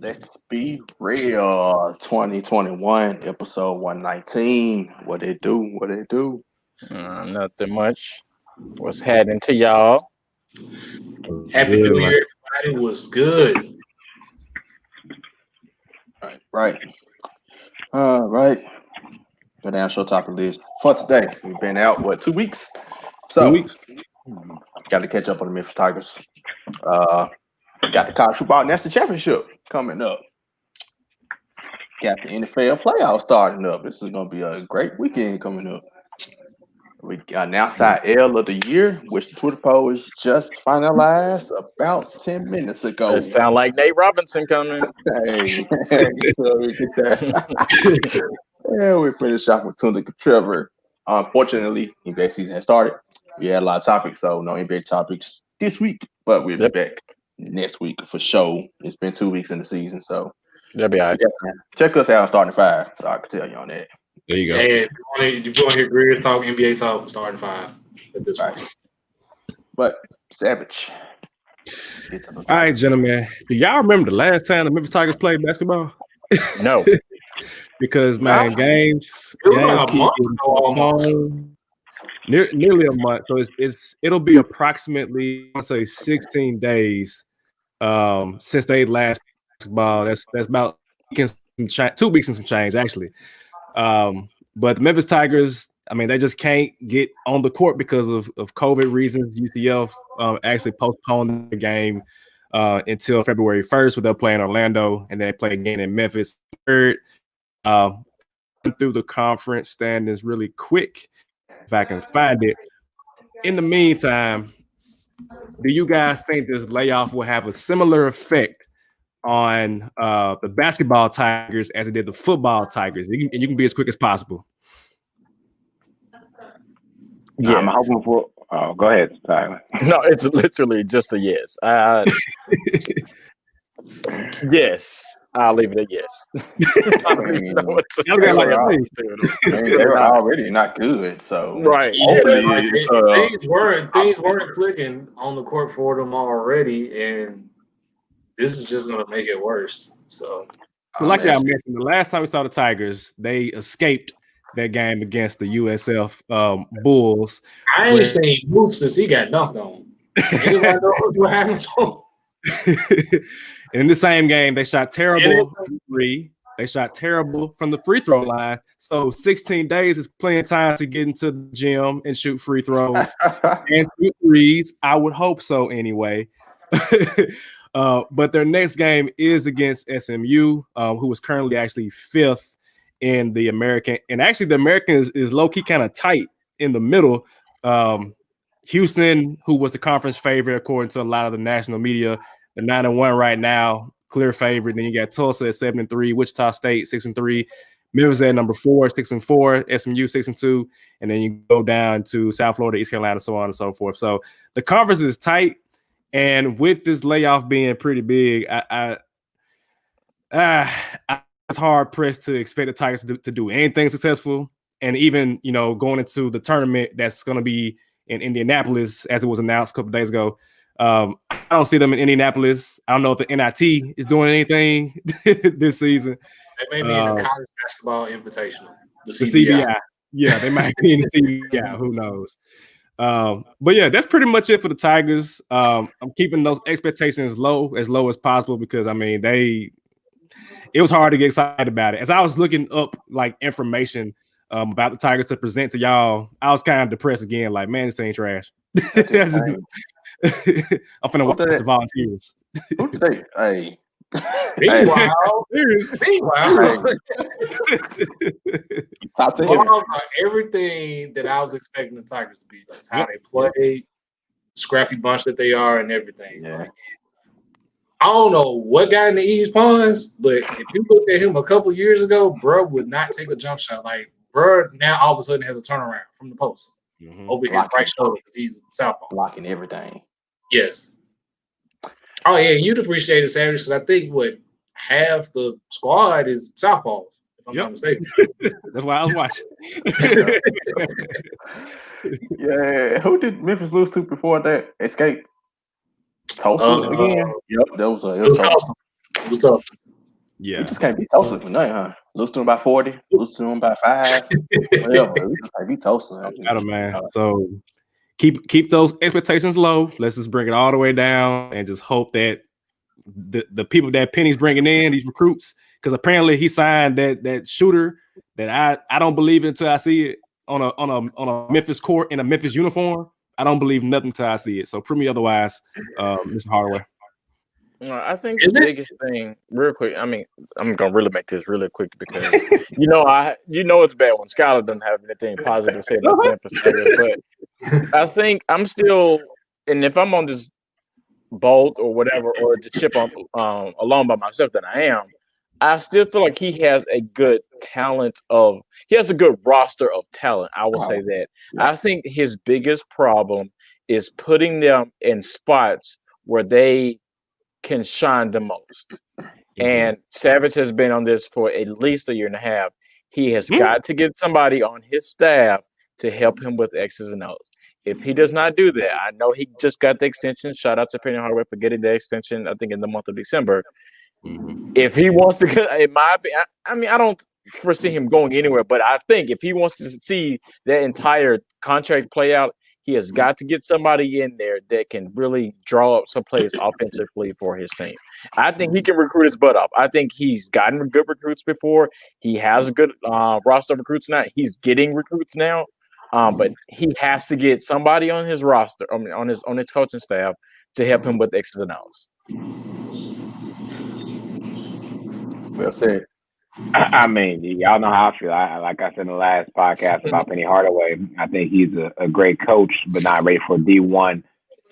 Let's be real. 2021, episode 119. What it do? Nothing much. What's happening to y'all? Happy New Year, everybody. Was good. Right. All right. Go down, show topic list for today. We've been out, 2 weeks? So, 2 weeks. Got to catch up on the Memphis Tigers. Got the college football national championship coming up. Got the NFL playoffs starting up. This is going to be a great weekend coming up. We announced our L of the year, which the Twitter poll was just finalized about 10 minutes ago. It sound like Nate Robinson coming. Hey, so we get that. Yeah, we finished off with Tunica Trevor. Unfortunately, NBA season has started. We had a lot of topics, so no NBA topics this week, but we'll be back next week for sure. It's been 2 weeks in the season, so that'll be all right. Check us out starting 5, so I can tell you on that. There you go. Hey, if you want to hear Greer's talk, NBA talk, starting 5 at this point. But Savage. All right, gentlemen. Do y'all remember the last time the Memphis Tigers played basketball? No. Because games keep getting postponed. Nearly a month. So it'll be approximately, I want to say, 16 days since they last basketball. That's about 2 weeks and some change, actually. But the Memphis Tigers, I mean, they just can't get on the court because of COVID reasons. UCF actually postponed the game until February 1st, where they'll play in Orlando, and then they play again in Memphis. Third, through the conference standings really quick, if I can find it. In the meantime, do you guys think this layoff will have a similar effect on the basketball Tigers as it did the football Tigers? And you can be as quick as possible. Yeah, I'm hoping for. Oh, go ahead, Tyler. No, it's literally just a yes. Yes, I'll leave it at yes. They were already not good, so right. Things weren't clicking on the court for them already, and this is just gonna make it worse. So, like y'all mentioned, the last time we saw the Tigers, they escaped that game against the USF Bulls. I ain't seen Moose since he got dunked on. Anybody knows what happened to him? In the same game, they shot terrible from three. They shot terrible from the free throw line. So 16 days is plenty of time to get into the gym and shoot free throws and shoot threes. I would hope so anyway. But their next game is against SMU, who is currently actually 5th in the American. And actually, the American is low-key kind of tight in the middle. Houston, who was the conference favorite according to a lot of the national media, they're 9-1 right now, clear favorite. Then you got Tulsa at 7-3, Wichita State 6-3, Memphis at number 4, 6-4, SMU 6-2, and then you go down to South Florida, East Carolina, so on and so forth. So the conference is tight, and with this layoff being pretty big, I was hard pressed to expect the Tigers to do anything successful. And even going into the tournament that's going to be in Indianapolis, as it was announced a couple of days ago. I don't see them in Indianapolis. I don't know if the NIT is doing anything this season. They may be in the College Basketball Invitational. The CBI. Yeah, they might be in the CBI. Who knows? But yeah, that's pretty much it for the Tigers. I'm keeping those expectations as low as possible because it was hard to get excited about it. As I was looking up like information about the Tigers to present to y'all, I was kind of depressed again. Like, man, this ain't trash. I'm finna watch the Volunteers. Who did they? Hey. Meanwhile, everything that I was expecting the Tigers to be. That's how they play, scrappy bunch that they are, and everything. Yeah. Like, I don't know what got in the East Ponds, but if you looked at him a couple years ago, bro would not take a jump shot. Like, bro now all of a sudden has a turnaround from the post over his right shoulder because he's southpaw. Blocking everything. Yes. Oh, yeah, you'd appreciate it, Savage, because I think half the squad is southpaws, if I'm not mistaken. That's why I was watching. Yeah. Who did Memphis lose to before that? Escape? Tulsa again? Yep, that was Tulsa. It was tough. Yeah. We just can't beat Tulsa tonight, huh? Lose to them by 40, lose to them by 5. Well, we just can't beat Tulsa. Man. So keep those expectations low. Let's just bring it all the way down and just hope that the people that Penny's bringing in, these recruits, because apparently he signed that shooter that I don't believe until I see it on a Memphis court in a Memphis uniform. I don't believe nothing until I see it. So prove me otherwise, Mr. Hardaway. I think the biggest thing, real quick. I mean, I'm gonna really make this really quick because it's bad when Skylar doesn't have anything positive to say about Memphis Tigers. But I think I'm still, and if I'm on this boat or whatever, or the ship on alone by myself that I am, I still feel like he has a good he has a good roster of talent. I will say that. I think his biggest problem is putting them in spots where they can shine the most. And Savage has been on this for at least a year and a half. He has got to get somebody on his staff to help him with X's and O's. If he does not do that, I know he just got the extension. Shout out to Penny Hardaway for getting the extension, I think, in the month of December. If he wants to get, in my opinion, I mean, I don't foresee him going anywhere, but I think if he wants to see that entire contract play out, he has got to get somebody in there that can really draw up some plays offensively for his team. I think he can recruit his butt off. I think he's gotten good recruits before. He has a good roster of recruits now. He's getting recruits now, but he has to get somebody on his roster, on his coaching staff, to help him with the X's and O's. Well said. I mean, y'all know how I feel. Like I said in the last podcast about Penny Hardaway, I think he's a great coach, but not ready for D1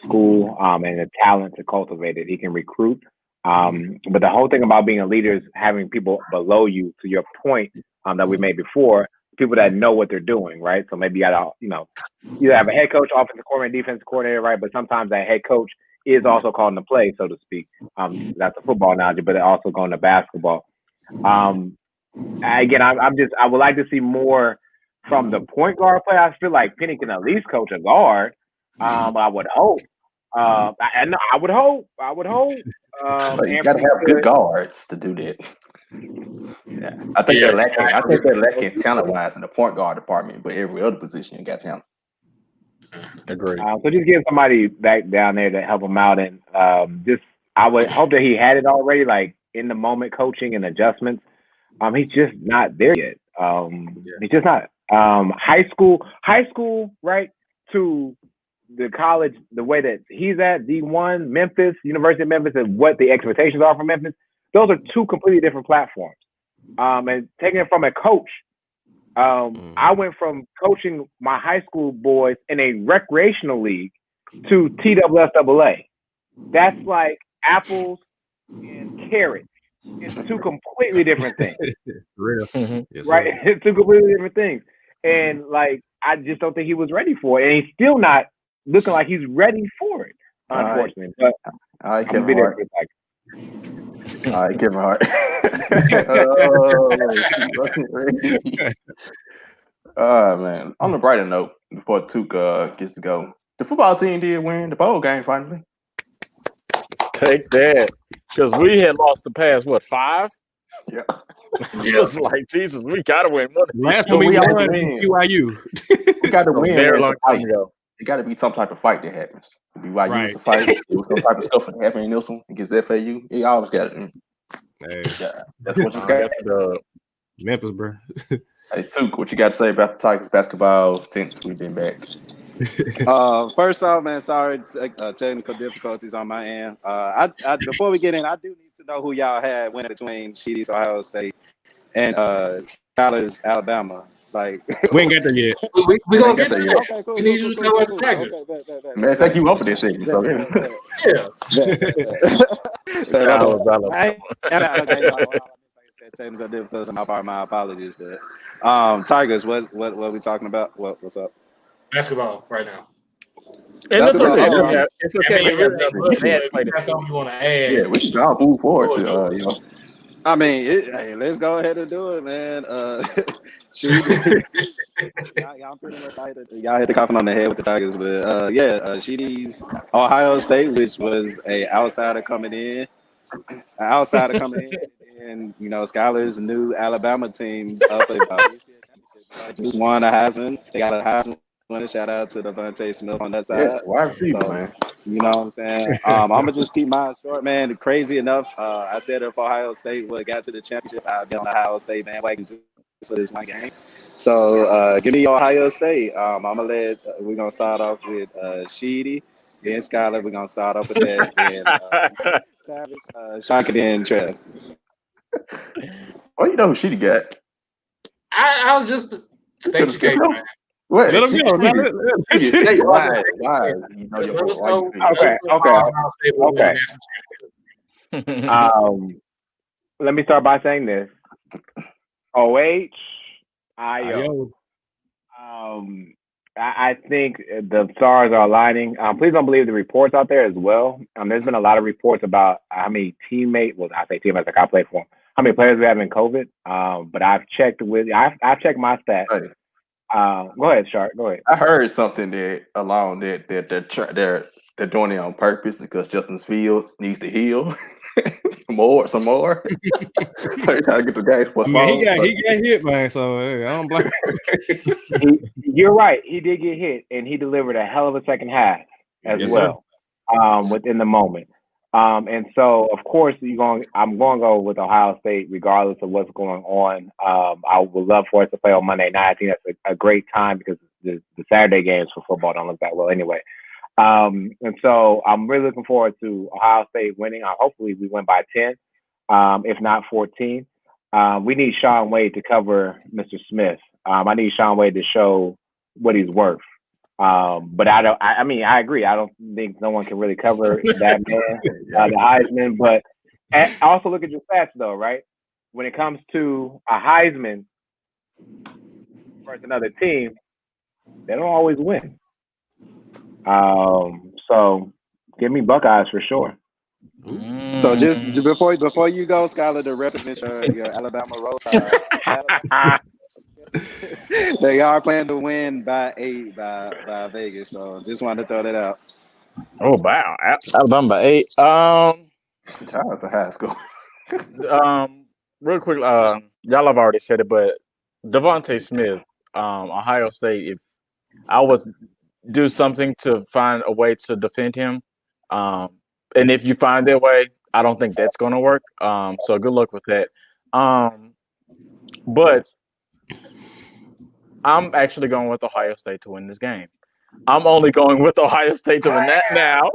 school and the talent to cultivate it. He can recruit. But the whole thing about being a leader is having people below you, to your point that we made before, people that know what they're doing, right? So maybe you got to, you have a head coach, offensive coordinator, defensive coordinator, right? But sometimes that head coach is also calling the play, so to speak. That's a football analogy, but it also going to basketball. Again, I would like to see more from the point guard play. I feel like Penny can at least coach a guard. I would hope. I would hope. So you got to have good guards to do that. Yeah, I think they're lacking talent-wise in the point guard department, but every other position you got talent. Agreed. So just give somebody back down there to help him out, and I would hope that he had it already, like in the moment coaching and adjustments. He's just not there yet. He's just not. High school, right, to the college, the way that he's at, D1, Memphis, University of Memphis, and what the expectations are for Memphis, those are two completely different platforms. And taking it from a coach, I went from coaching my high school boys in a recreational league to TWSAA. That's like apples and carrots. It's two completely different things. Real. Yes, right? It's two completely different things. And like, I just don't think he was ready for it. And he's still not looking like he's ready for it, unfortunately. But all right, Kevin Hart. All right, Kevin Hart. Man. On the brighter note, before Tuca gets to go, the football team did win the bowl game finally. Take that. Because we had lost the past, 5? Yeah. It was like, Jesus, we got to win. Last one we won BYU. We got to win. Very long time ago. It got to be some type of fight that happens. BYU was a fight. It was some type of stuff that happened in this one against FAU. It always got it. Hey. Yeah, that's what you got. Memphis, bro. Hey, Tuke, what you got to say about the Tigers basketball since we've been back? First off, man, sorry, technical difficulties on my end. Before we get in, I do need to know who y'all had winning between Sheedy's Ohio State and Skyler's Alabama. Like, we ain't get there yet. We gonna get there. Okay, cool, we need you to tell about the Tigers. Man, I think you up for this segment, so yeah. Technical difficulties on my part. My apologies, but Tigers, what we talking about? What's up? Basketball right now. And That's it's okay. okay. It's okay. That's something you want to add. Yeah, we can all move forward to I mean, hey, let's go ahead and do it, man. Y'all pretty much y'all hit the coffin on the head with the Tigers, but Sheedy's Ohio State, which was a outsider coming in, and Skyler's new Alabama team up just won a Heisman. They got a Heisman winner. Shout out to Devontae Smith on that side. Yes, wide receiver, man. You know what I'm saying? I'm gonna just keep mine short, man. Crazy enough, I said if Ohio State would have got to the championship, I'd be on the Ohio State bandwagon too for this one game. So give me Ohio State. We're gonna start off with Sheedy, then Skyler. We're gonna start off with that, and Savage, Shaka, then Trev. Oh, you know who Sheedy got? I was just state your case, man. What? Let him go. Okay. Let me start by saying this. OHIO. I think the stars are aligning. Please don't believe the reports out there as well. There's been a lot of reports about how many teammates, I say teammates like I play for them, how many players we have in COVID. But I've checked my stats. Hey. Go ahead, Shark. Go ahead. I heard something that they're doing it on purpose because Justin Fields needs to heal some more. So you gotta get the guys. He got hit, man. So I don't blame him. You're right. He did get hit, and he delivered a hell of a second half as well. Within the moment. And so, of course, I'm going to go with Ohio State regardless of what's going on. I would love for us to play on Monday night. I think that's a great time because the Saturday games for football don't look that well anyway. And so I'm really looking forward to Ohio State winning. Hopefully we win by 10, if not 14. We need Sean Wade to cover Mr. Smith. I need Sean Wade to show what he's worth. But I agree. I don't think no one can really cover that man, the Heisman. But also look at your stats, though, right? When it comes to a Heisman versus another team, they don't always win. So give me Buckeyes for sure. So just before you go, Skylar, to represent your Alabama Roll Tide. They are planning to win by 8 by Vegas, so just wanted to throw that out. Oh wow, Alabama by 8. That's a high score. Real quick, y'all have already said it, but Devontae Smith, Ohio State. If I was do something to find a way to defend him, and if you find that way, I don't think that's going to work. So good luck with that. But I'm actually going with Ohio State to win this game. I'm only going with Ohio State to win that now.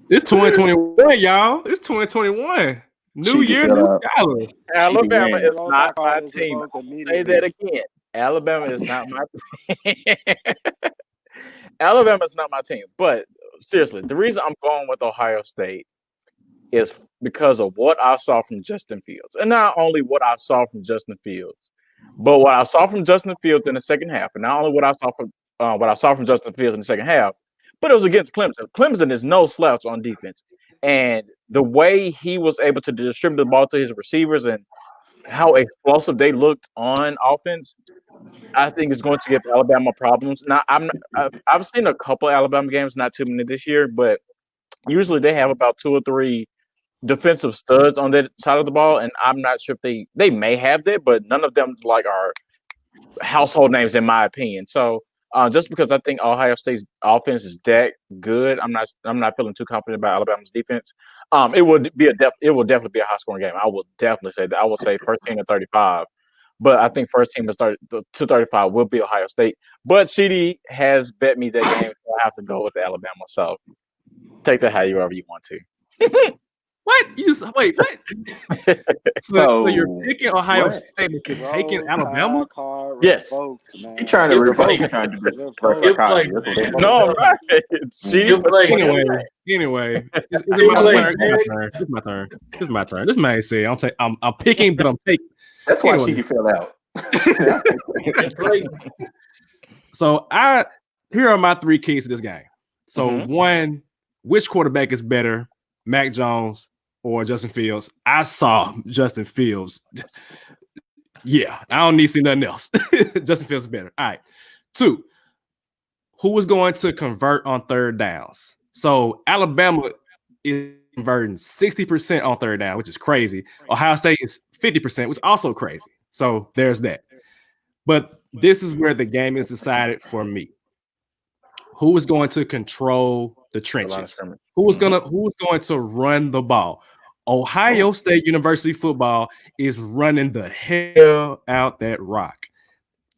It's 2021, y'all. It's 2021. New year, new Skylar. Alabama is not my team. I'll say that again. Alabama is not my team. Alabama is not my team. But seriously, the reason I'm going with Ohio State is because of what I saw from Justin Fields. And not only what I saw from Justin Fields, but what I saw from Justin Fields in the second half. And not only what I saw from Justin Fields in the second half, but it was against Clemson. Clemson is no slouch on defense. And the way he was able to distribute the ball to his receivers and how explosive they looked on offense, I think is going to give Alabama problems. Now, I've seen a couple of Alabama games, not too many this year, but usually they have about 2 or 3 defensive studs on that side of the ball, and I'm not sure if they may have that, but none of them are household names in my opinion. So just because I think Ohio State's offense is that good, I'm not feeling too confident about Alabama's defense. It will definitely be a high scoring game. I will definitely say that. I will say first team to 35, but I think first team to start to 35 will be Ohio State. But CD has bet me that game, so I have to go with Alabama. So take that however you want to. What? Wait, what? So you're picking Ohio State, but you're taking Alabama? Yes. He's trying to revoke. He's trying to do reverse. No, right. Anyway, it's my turn. It's my turn. This man said I'm picking, but I'm taking. That's why she fell out. So here are my 3 keys to this game. So one, which quarterback is better, Mac Jones or Justin Fields? I saw Justin Fields. Yeah, I don't need to see nothing else. Justin Fields is better. All right. 2, who is going to convert on third downs? So Alabama is converting 60% on third down, which is crazy. Ohio State is 50%, which is also crazy. So there's that. But this is where the game is decided for me. Who is going to control the trenches? Who is going to run the ball? Ohio State University football is running the hell out that rock.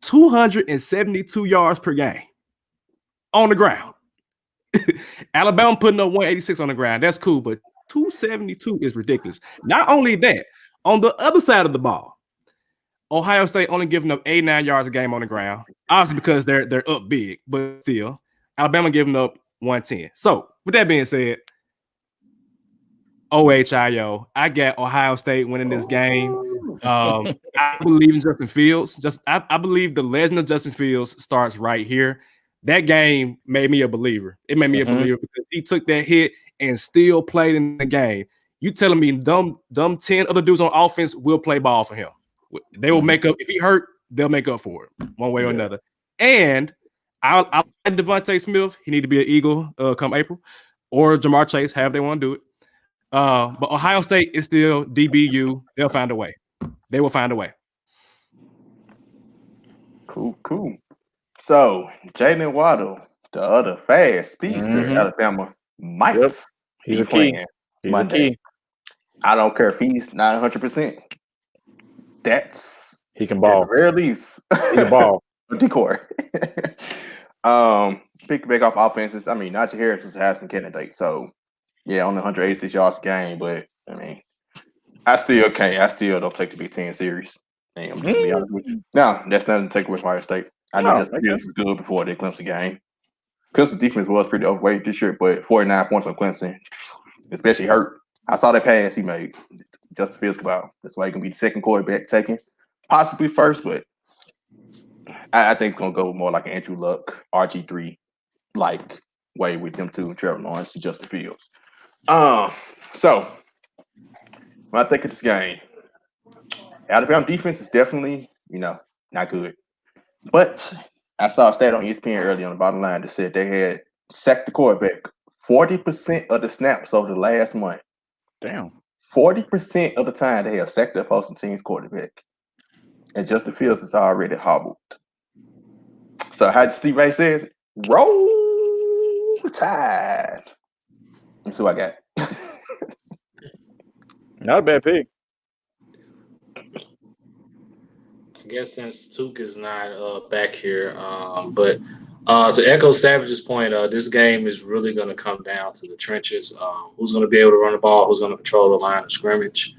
272 yards per game on the ground. Alabama putting up 186 on the ground. That's cool, but 272 is ridiculous. Not only that, on the other side of the ball, Ohio State only giving up 89 yards a game on the ground. Obviously because they're up big, but still, Alabama giving up 110. So with that being said, OHIO, I got Ohio State winning this game. I believe in Justin Fields. I believe the legend of Justin Fields starts right here. That game made me a believer. It made me a believer because he took that hit and still played in the game. You telling me them 10 other dudes on offense will play ball for him. They will make up. If he hurt, they'll make up for it one way or another. And I like Devontae Smith. He need to be an Eagle come April, or Jamar Chase, however they want to do it. But Ohio State is still DBU. They'll find a way. They will find a way. Cool. So Jalen Waddle, the other fast speedster, Alabama, he's a key. He's Monday. a key. I don't care if he's not 100%. He can ball. At the very least. He can ball. Decor. Pick off offenses. I mean, Najee Harris was a Heisman candidate, so yeah, only 186 yards a game, but I mean, I still don't take the Big Ten serious. I'm just gonna be honest with you. No, that's nothing to take away from Ohio State. I know Justin Fields was good before the Clemson game. Clemson's defense was pretty overweight this year, but 49 points on Clemson, especially hurt. I saw that pass he made. Justin Fields about. That's why he can be the second quarterback taken, possibly first, but I think it's gonna go more like an Andrew Luck, RG3 like way with them two, Trevor Lawrence and Justin Fields. So when I think of this game, Alabama defense is definitely, not good. But I saw a stat on ESPN early on the bottom line that said they had sacked the quarterback 40% of the snaps over the last month. Damn. 40% of the time they have sacked the opposing team's quarterback. And Justin Fields is already hobbled. So how Steve Ray says, roll tide. That's who I got. Not a bad pick. I guess since Tuke is not back here, but to echo Savage's point, this game is really going to come down to the trenches. Who's going to be able to run the ball? Who's going to control the line of scrimmage?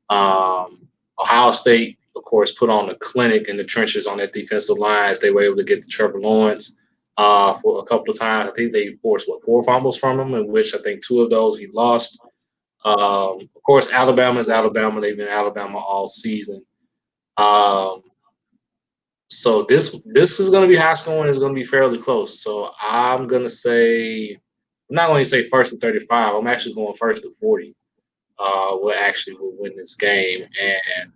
Ohio State, of course, put on a clinic in the trenches on that defensive line as they were able to get to Trevor Lawrence for a couple of times. I think they forced, 4 fumbles from him, in which I think 2 of those he lost. Of course, Alabama is Alabama. They've been Alabama all season. So this is going to be high scoring. It's going to be fairly close. So I'm going to say, I'm not going to say first to 35. I'm actually going first to 40. Will win this game. And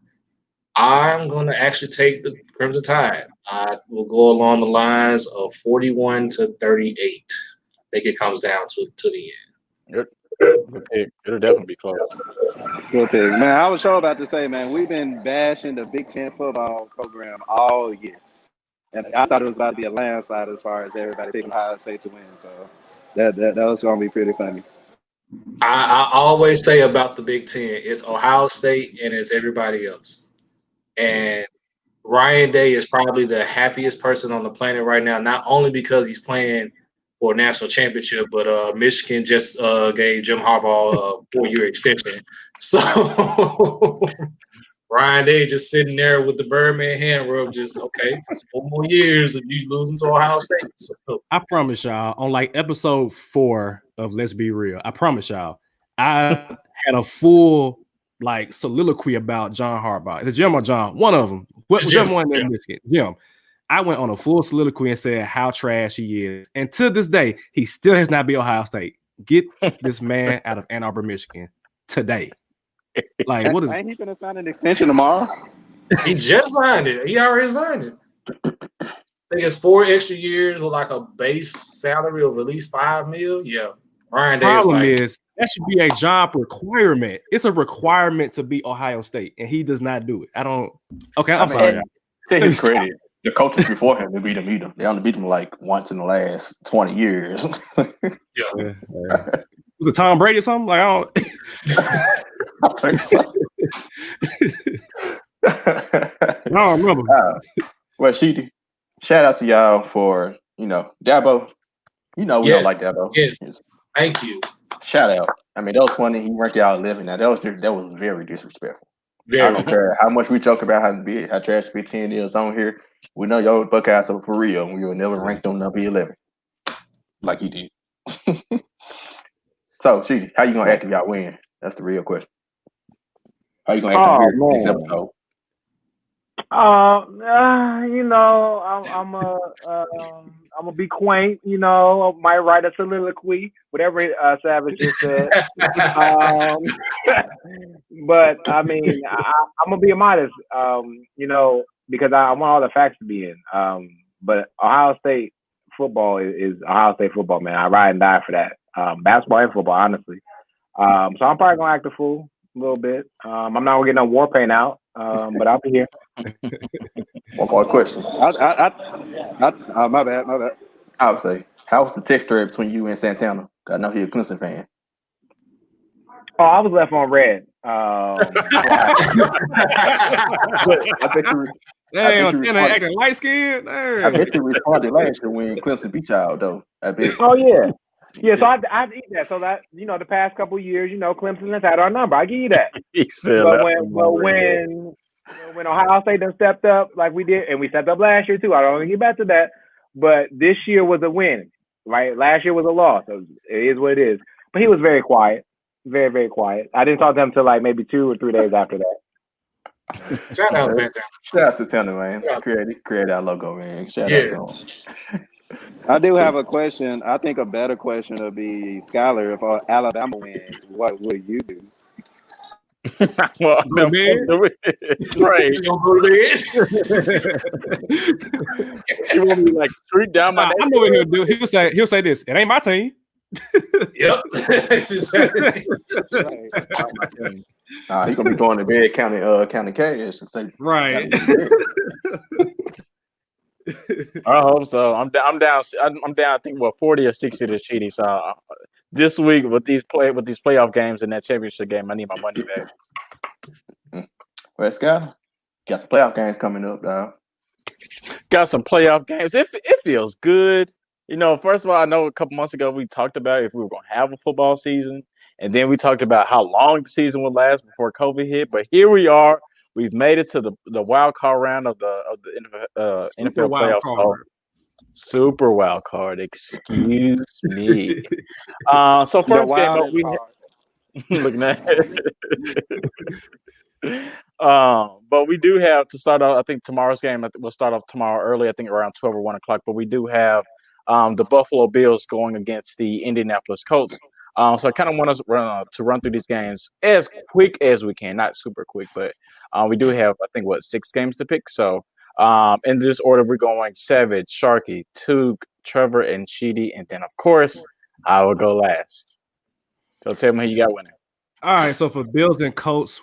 I'm going to actually take the Crimson Tide. I will go along the lines of 41-38. I think it comes down to the end. Good pick. It'll definitely be close. Good pick. Man, I was sure about to say, man, we've been bashing the Big Ten football program all year. And I thought it was about to be a landslide as far as everybody picking Ohio State to win. So that was going to be pretty funny. I always say about the Big Ten, it's Ohio State and it's everybody else. And Ryan Day is probably the happiest person on the planet right now, not only because he's playing for a national championship, but Michigan just gave Jim Harbaugh a 4-year extension. So Ryan Day just sitting there with the Birdman hand rub, just, okay, it's 4 more years of you losing to Ohio State. So, I promise y'all, on like episode 4 of Let's Be Real, I promise y'all, I had a full like soliloquy about John Harbaugh. Is it Jim or John? One of them. Whichever one in Michigan. Jim. I went on a full soliloquy and said how trash he is. And to this day, he still has not beat Ohio State. Get this man out of Ann Arbor, Michigan today. Like, what is Ain't he going to sign an extension tomorrow? He just signed it. He already signed it. I think it's 4 extra years with like a base salary of at least $5 million. Yeah. Ryan Day problem is that should be a job requirement. It's a requirement to beat Ohio State, and he does not do it. I'm sorry. To his credit, the coaches before him, they beat him. They only beat him like once in the last 20 years. Yeah. Was it Tom Brady or something? Like, I don't. I don't remember. Well, Sheedy, shout out to y'all for, Dabo. We don't like Dabo. Yes. Thank you. Shout out. I mean, that was funny. He ranked y'all 11. Now, that was very disrespectful. I don't care how much we joke about how trash Big Ten is on here. We know y'all Buckeyes are for real. We will never rank them number 11 like he did. So, Sheedy, how you gonna act if y'all win? That's the real question. How you gonna act in this episode? I'm gonna be quaint. I might write a soliloquy, whatever Savage just said. But I mean, I'm gonna be modest. Because I want all the facts to be in. But Ohio State football is Ohio State football, man. I ride and die for that. Basketball and football, honestly. So I'm probably gonna act a fool a little bit. I'm not gonna get no war paint out, but I'll be here. One more question. My bad. I would say, how was the text thread between you and Santana? I know he's a Clemson fan. Oh, I was left on red. I bet you. Damn, acting light skinned. I bet you responded last year when Clemson beat y'all, though. I bet. Oh yeah. Yeah, so I eat that. So that the past couple of years, Clemson has had our number. I give you that. But when Ohio State done stepped up like we did, and we stepped up last year too. I don't want to get back to that. But this year was a win, right? Last year was a loss. So it is what it is. But he was very quiet. Very, very quiet. I didn't talk to him until like maybe 2 or 3 days after that. Shout out Santana. Shout out to Santana, man. Create our logo, man. Shout out to him. I do have a question. I think a better question would be, Skylar, if Alabama wins, what would you do? Well, right. He will be like street down my. I know what he'll do. He'll say this. It ain't my team. Yep. He's gonna be going to bed counting cash to say right. I hope so. I'm down. I think 40 or 60 to Sheedy. So this week with these playoff games and that championship game, I need my money back. Well, Scott, got some playoff games coming up, dog. Got some playoff games. It feels good. First of all, I know a couple months ago we talked about if we were going to have a football season, and then we talked about how long the season would last before COVID hit. But here we are. We've made it to the wild card round of the NFL playoffs. Super wild card. Excuse me. So first game up, we looking at it. But we do have to start off. I think tomorrow's game will start off tomorrow early. I think around 12 or 1 o'clock. But we do have the Buffalo Bills going against the Indianapolis Colts. So I kind of want us to run through these games as quick as we can, not super quick, but we do have, I think, 6 games to pick. So in this order, we're going Savage, Sharky, Tuke, Trevor, and Sheedy. And then, of course, I will go last. So tell me who you got winning. All right, so for Bills and Colts,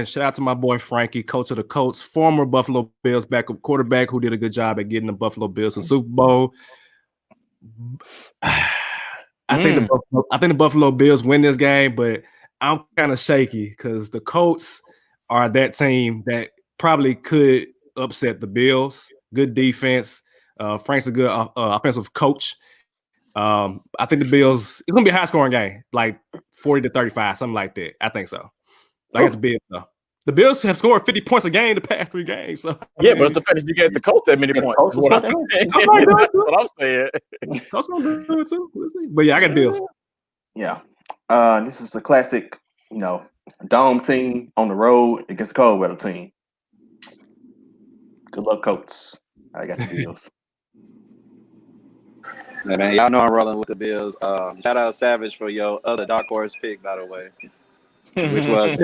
shout out to my boy Frankie, coach of the Colts, former Buffalo Bills backup quarterback who did a good job at getting the Buffalo Bills to Super Bowl. I think the Buffalo Bills win this game, but I'm kind of shaky because the Colts are that team that probably could upset the Bills. Good defense. Frank's a good offensive coach. I think the Bills, it's going to be a high-scoring game, like 40-35, something like that. I think so. I got the Bills, though. The Bills have scored 50 points a game the past 3 games. So, but it's the fact that you gave the Colts that many points. That's what I'm saying. That's what I'm saying. That's what I'm doing, too. But, yeah, I got Bills. Yeah. This is a classic, dome team on the road against a cold weather team. Good luck, Colts. I got the Bills. Hey, man, y'all know I'm rolling with the Bills. Shout out Savage for your other dark horse pick, by the way. Which was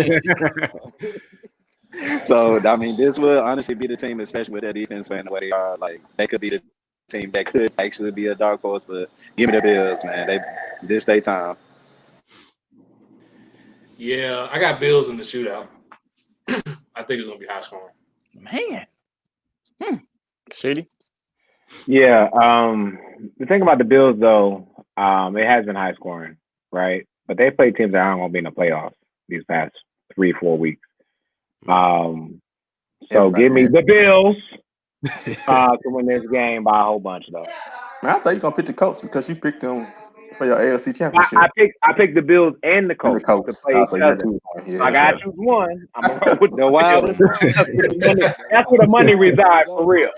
so. I mean, this will honestly be the team, especially with their defense playing the way they are. Like, they could be the team that could actually be a dark horse. But give me the Bills, man. This their time. Yeah, I got Bills in the shootout. I think it's gonna be high scoring. Man, Shady. Yeah. The thing about the Bills, though, it has been high scoring, right? But they play teams that aren't gonna be in the playoffs these past 3-4 weeks. So give me the Bills to win this game by a whole bunch, though. Man, I thought you were gonna pick the Colts because you picked them for your AFC championship. I picked the Bills and the Colts to play each other. I got to choose one. I'm gonna roll with the Wildest. That's where the money resides for real.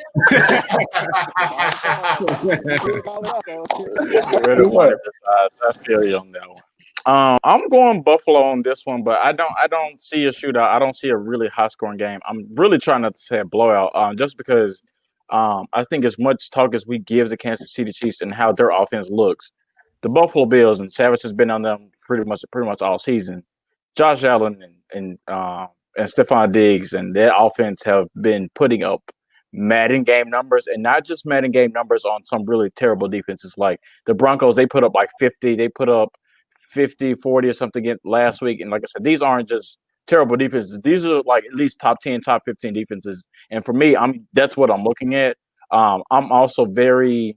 I feel you on that one. I'm going Buffalo on this one, but I don't see a shootout. I don't see a really high scoring game. I'm really trying not to say a blowout, just because I think as much talk as we give the Kansas City Chiefs and how their offense looks, the Buffalo Bills and Savage has been on them pretty much all season. Josh Allen and Stephon Diggs and their offense have been putting up Madden game numbers, and not just Madden game numbers on some really terrible defenses. Like the Broncos, they put up like 50. They put up 50, 40 or something last week. And like I said, these aren't just terrible defenses. These are like at least top 10, top 15 defenses. And for me, that's what I'm looking at. I'm also very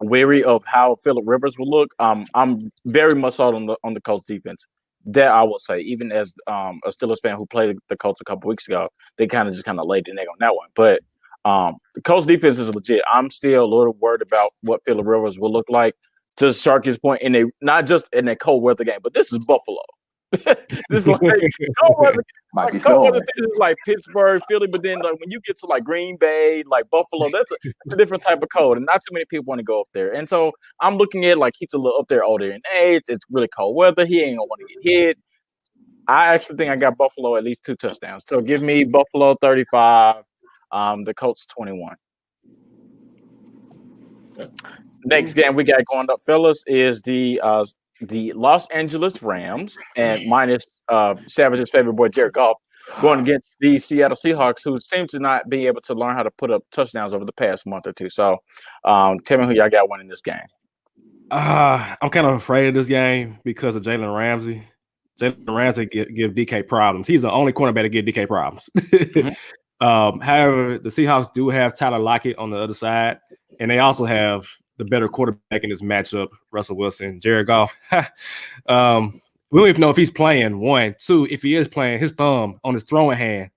wary of how Phillip Rivers will look. I'm very much out on the Colts defense. That I will say, even as a Steelers fan who played the Colts a couple weeks ago, they kind of laid the egg on that one. But the Colts defense is legit. I'm still a little worried about what Phillip Rivers will look like. To Sharky's point, not just in a cold weather game, but this is Buffalo. This is like cold weather. Cold weather is like Pittsburgh, Philly, but then like when you get to like Green Bay, like Buffalo, that's a different type of cold, and not too many people want to go up there. And so I'm looking at like he's a little up there older in age. It's really cold weather. He ain't gonna want to get hit. I actually think I got Buffalo at least 2 touchdowns. So give me Buffalo 35, the Colts 21. Next game we got going up, fellas, is the Los Angeles Rams and minus Savage's favorite boy Jared Goff going against the Seattle Seahawks, who seem to not be able to learn how to put up touchdowns over the past month or two. So tell me who y'all got winning this game. I'm kind of afraid of this game because of Jalen Ramsey. Jalen Ramsey give DK problems. He's the only cornerback to give DK problems. However, the Seahawks do have Tyler Lockett on the other side, and they also have the better quarterback in this matchup, Russell Wilson. Jared Goff. We don't even know if he's playing. 1, 2, if he is playing, his thumb on his throwing hand,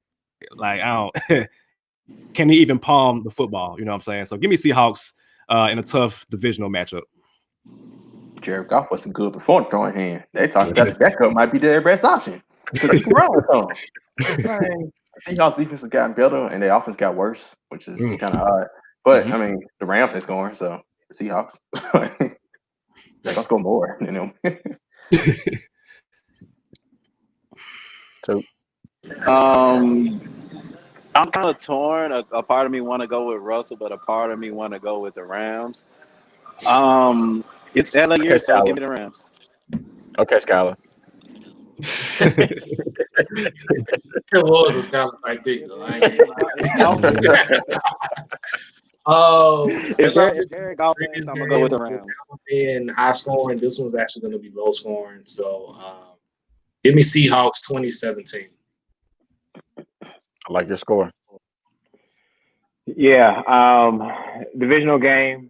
like I don't. Can he even palm the football? You know what I'm saying? So give me Seahawks in a tough divisional matchup. Jared Goff wasn't good before the throwing hand. They talking about the backup might be their best option because he can run with them. Seahawks defense has gotten better and their offense got worse, which is kind of odd. But I mean, the Rams ain't scoring, so the Seahawks they're gonna score more. You know. So, I'm kind of torn. A part of me want to go with Russell, but a part of me want to go with the Rams. It's LA year, so give me the Rams. Okay, Skylar. It was a Skylar type pick, though. If Jared Goff wins, I'm gonna go with the Rams. Being high scoring, this one's actually going to be low scoring. So give me Seahawks 2017. I like your score. Yeah, divisional game.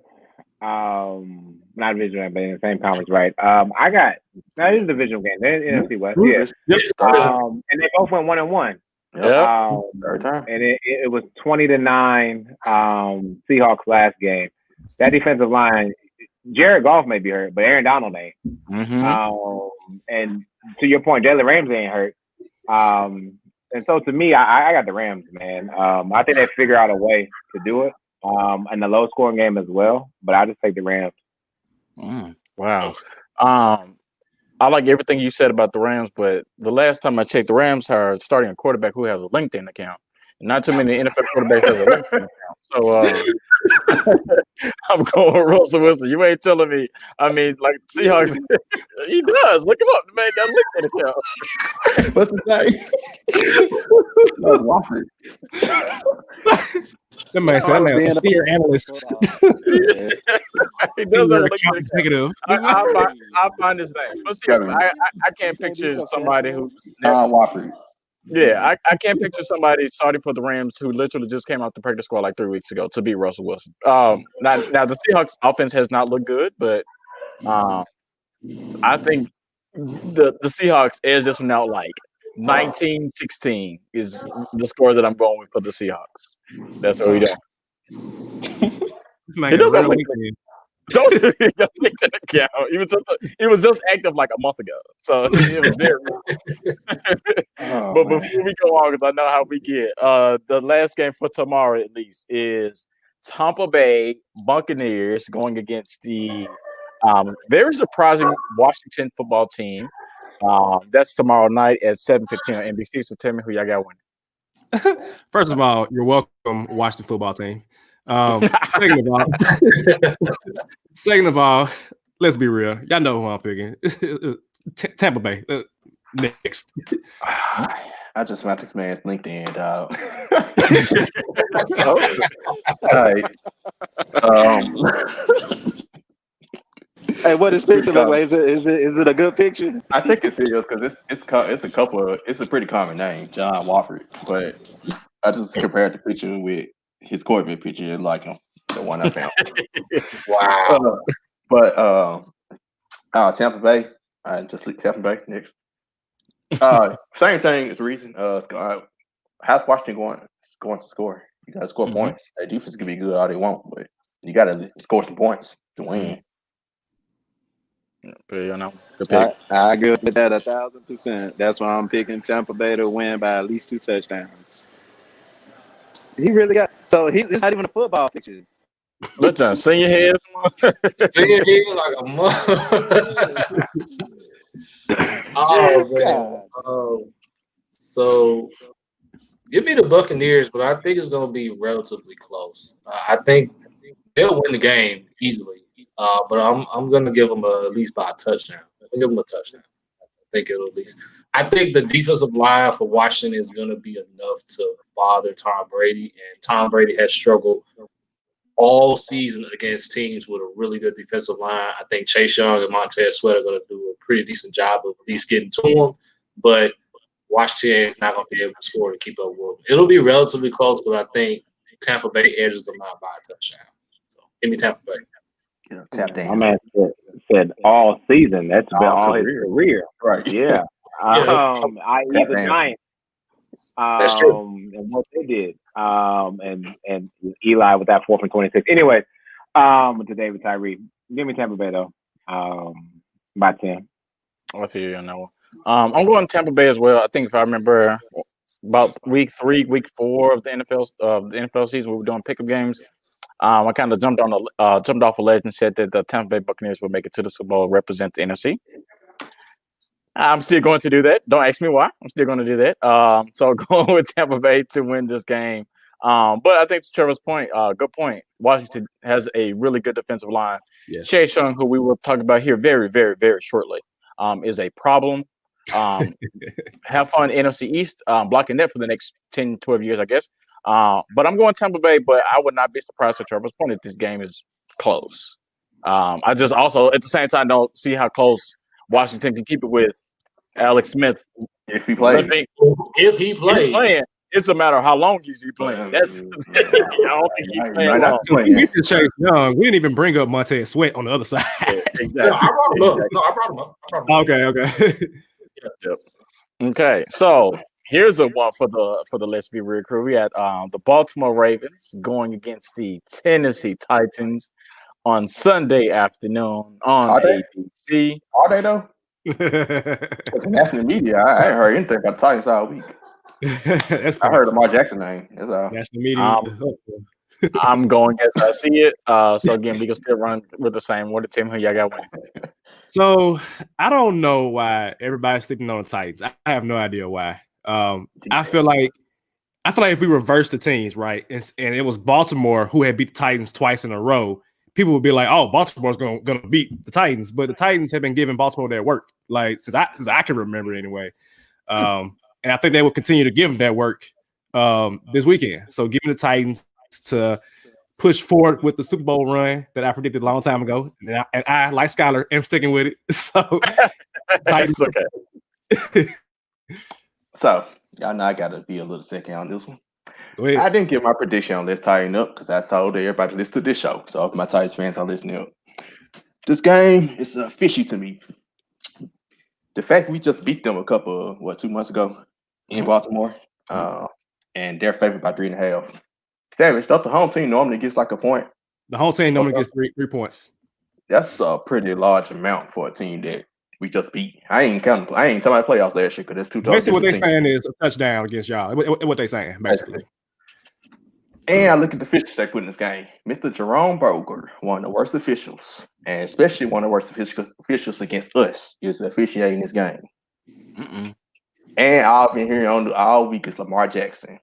Not divisional game, but in the same conference, right? I got that is a divisional game. They're in NFC West, yeah. And they both went 1-1. Yeah, and it was 20-9 Seahawks last game. That defensive line, Jared Goff may be hurt, but Aaron Donald ain't. And to your point, Jalen Ramsey ain't hurt. And so to me, I got the Rams, man. I think they figure out a way to do it. And the low scoring game as well, but I just take the Rams. Wow. I like everything you said about the Rams, but the last time I checked, the Rams are starting a quarterback who has a LinkedIn account. Not too many NFL quarterbacks have a LinkedIn account. So I'm going with Russell Wilson. You ain't telling me. I mean, like Seahawks, he does. Look him up. The man got a LinkedIn account. What's his name? Wofford. That man said, "I'm a fear analyst." He does have a executive. I'll find his name. But seriously, I can't picture somebody who. Wofford. Yeah, I can't picture somebody starting for the Rams who literally just came out the practice squad like 3 weeks ago to beat Russell Wilson. Now the Seahawks offense has not looked good, but I think the Seahawks is this one out like 19-16 is the score that I'm going with for the Seahawks. That's what we do. He does have LinkedIn. Don't do your LinkedIn account. He was just active like a month ago. So it was very but before we go on, because I know how we get, the last game for tomorrow at least is Tampa Bay Buccaneers going against the very surprising Washington football team. That's tomorrow night at 7:15 on NBC. So tell me who y'all got winning. First of all, you're welcome, Washington football team. Second of all, let's be real. Y'all know who I'm picking. Tampa Bay. Next. I just found this man's LinkedIn, dog. Hey, what is picture look like? Is it a good picture? I think it is because it's a pretty common name, John Wofford. But I just compared the picture with his quarterback picture, like him, the one I found. Wow. But Tampa Bay. I just looked Tampa Bay next. Same thing is the reason. How's Washington going to score? You got to score points. Their defense can be good all they want, but you got to score some points to win. Good pick. I agree with that 1,000%. That's why I'm picking Tampa Bay to win by at least 2 touchdowns. He really got it's not even a football picture. Listen, sing your head. Sing your head like a mother. Oh man. So give me the Buccaneers, but I think it's going to be relatively close. I think they'll win the game easily, but I'm going to give them at least by a touchdown. I'll give them a touchdown. I think the defensive line for Washington is going to be enough to bother Tom Brady, and Tom Brady has struggled all season against teams with a really good defensive line. I think Chase Young and Montez Sweat are going to do a pretty decent job of at least getting to him, but Washington is not going to be able to score to keep up with them. It'll be relatively close, but I think Tampa Bay edges them out by a touchdown. So give me Tampa Bay. Tap dance. My man said all season. That's been all his career. Right. Yeah. I.e. the Giants. That's true. And what they did. And Eli with that 4th and 26. Anyway, to David Tyree. Give me Tampa Bay though. By 10. I feel you on that one. I'm going Tampa Bay as well. I think if I remember about week 3, week 4 of the NFL season, we were doing pickup games. I kind of jumped off a ledge and said that the Tampa Bay Buccaneers would make it to the Super Bowl, represent the NFC. I'm still going to do that. Don't ask me why. I'm still going to do that. So going with Tampa Bay to win this game. But I think to Trevor's point, good point. Washington has a really good defensive line. Yes. Chase Young, who we will talk about here very, very, very shortly, is a problem. Have fun NFC East, blocking that for the next 10, 12 years, I guess. But I'm going Tampa Bay, but I would not be surprised to Trevor's point if this game is close. I just also, at the same time, don't see how close Washington can keep it with Alex Smith. If he plays. If he plays. It's a matter of how long he's playing. That's I don't think he's playing long. We didn't even bring up Montez Sweat on the other side. Exactly. No, I brought him up. Okay. Yep. Okay, so here's a one for the Let's Be Real crew. We had the Baltimore Ravens going against the Tennessee Titans on Sunday afternoon on ABC. Are they though? It's national media. I ain't heard anything about the Titans all week. I heard Lamar Jackson name. That's all. National media. I'm going as I see it. So again, we can still run with the same. What the team who y'all got winning? So I don't know why everybody's sleeping on the Titans. I have no idea why. I feel like if we reverse the teams, right, and it was Baltimore who had beat the Titans twice in a row, people would be like, "Oh, Baltimore's going to beat the Titans," but the Titans have been giving Baltimore their work, like since I can remember anyway. And I think they will continue to give them that work this weekend. So giving the Titans to push forward with the Super Bowl run that I predicted a long time ago, and I like Skyler, am sticking with it. So Titans, okay. So y'all know I got to be a little second on this one. I didn't get my prediction on Let's Tighten Up because I saw that everybody listen to this show. So if my Titans fans are listening up, this game is fishy to me. The fact we just beat them a couple, 2 months ago in Baltimore, and they're favored by 3.5. Savage, the home team normally gets like a point. The home team normally gets 3 points. That's a pretty large amount for a team that we just beat. I ain't talking about playoffs last year because that's too tough. Basically, what they're saying is a touchdown against y'all. What they saying, basically. And I look at the officials they put in this game. Mr. Jerome Boger, one of the worst officials, and especially one of the worst officials against us, is officiating this game. And I've been hearing all week is Lamar Jackson.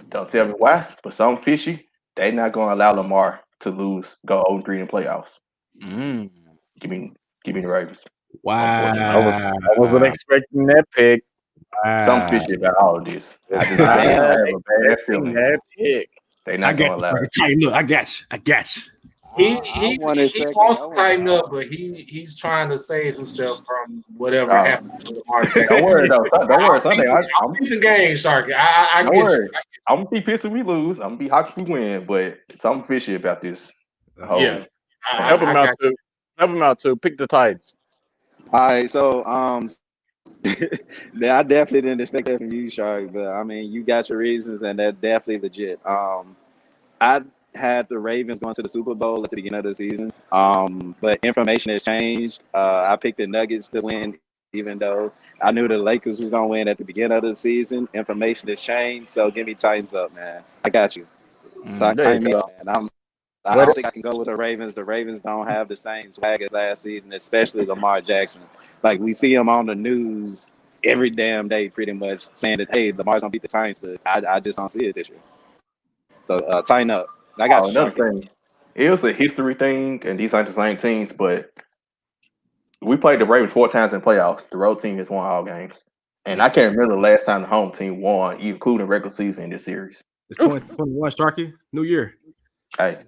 Don't tell me why, but something fishy. They're not going to allow Lamar to go 0-3 in playoffs. Give me the Ravens. Wow. I wasn't expecting that pick. Something fishy about all of this. I just have a bad feeling. That pick. They're not going to allow it. I got you. He wants to tighten up, but he's trying to save himself from whatever happened to Lamar Jackson. Don't worry, though. Don't worry, Sunday. I'm keeping the game, Sharky. I don't get worry. you. I'm going to be pissed if we lose. I'm going to be hockey if we win, but something fishy about this. Yeah. Help him out, too. Pick the Titans. All right, so I definitely didn't expect that from you, Shark. But I mean, you got your reasons, and they're definitely legit. I had the Ravens going to the Super Bowl at the beginning of the season. But information has changed. I picked the Nuggets to win, even though I knew the Lakers was gonna win at the beginning of the season. Information has changed, so give me Titans up, man. I got you. Tighten me up, man. I don't think I can go with the Ravens. The Ravens don't have the same swag as last season, especially Lamar Jackson. Like, we see him on the news every damn day, pretty much saying that, hey, Lamar's gonna beat the Titans, but I just don't see it this year. So tighten up. I got another thing. It was a history thing, and these aren't the same teams, but we played the Ravens 4 times in playoffs. The road team has won all games. And I can't remember the last time the home team won, including regular season in this series. It's 2021, Starkey. New year. Hey.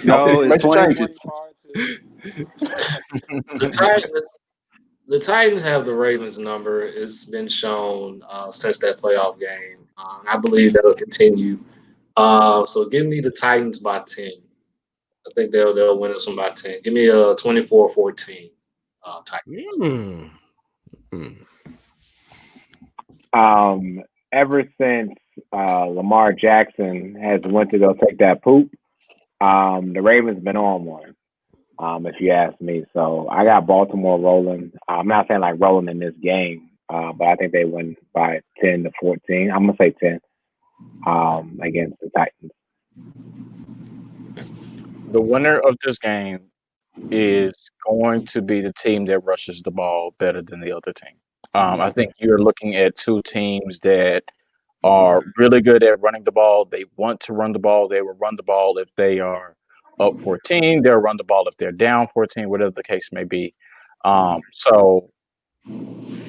No, it's 2020. The Titans have the Ravens number. It's been shown since that playoff game. I believe that'll continue. So give me the Titans by 10. I think they'll win this one by 10. Give me a 24-14 Titans. Ever since Lamar Jackson has went to go take that poop, the Ravens been on one, if you ask me. So I got Baltimore rolling. I'm not saying like rolling in this game, but I think they win by 10-14. I'm gonna say 10 against the Titans. The winner of this game is going to be the team that rushes the ball better than the other team. I think you're looking at two teams that are really good at running the ball. They want to run the ball. They will run the ball if they are up 14. They'll run the ball if they're down 14, whatever the case may be. So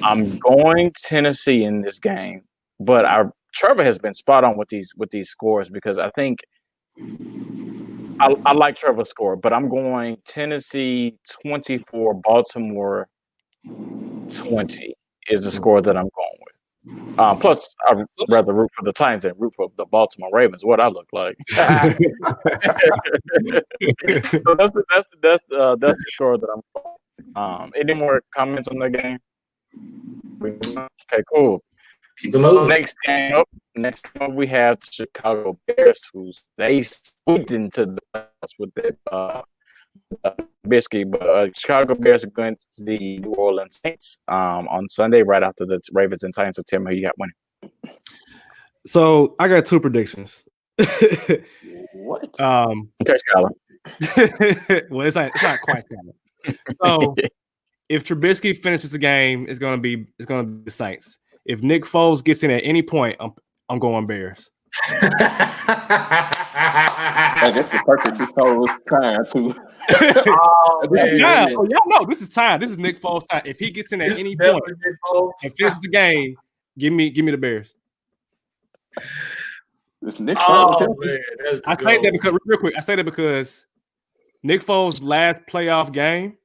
I'm going Tennessee in this game, but Trevor has been spot on with these scores because I think I like Trevor's score, but I'm going Tennessee 24, Baltimore 20 is the score that I'm going with. Plus, I'd rather root for the Titans than root for the Baltimore Ravens. What I look like. So that's the score that I'm going. Any more comments on the game? Okay, cool. Next game up, we have the Chicago Bears, who's they squeaked into the playoffs with that Biscuit, but Chicago Bears are going to the New Orleans Saints on Sunday, right after the Ravens and Titans. So, Tim, who you got winning? So I got 2 predictions. What? Okay, Skylar. Well, it's not quite Skylar. So if Trubisky finishes the game, it's gonna be the Saints. If Nick Foles gets in at any point, I'm going Bears. That's the perfect time too. Y'all know this is time. This is Nick Foles' time. If he gets in at any point and finishes the game, give me the Bears. It's Nick Foles. I say that because real quick. I say that because Nick Foles' last playoff game,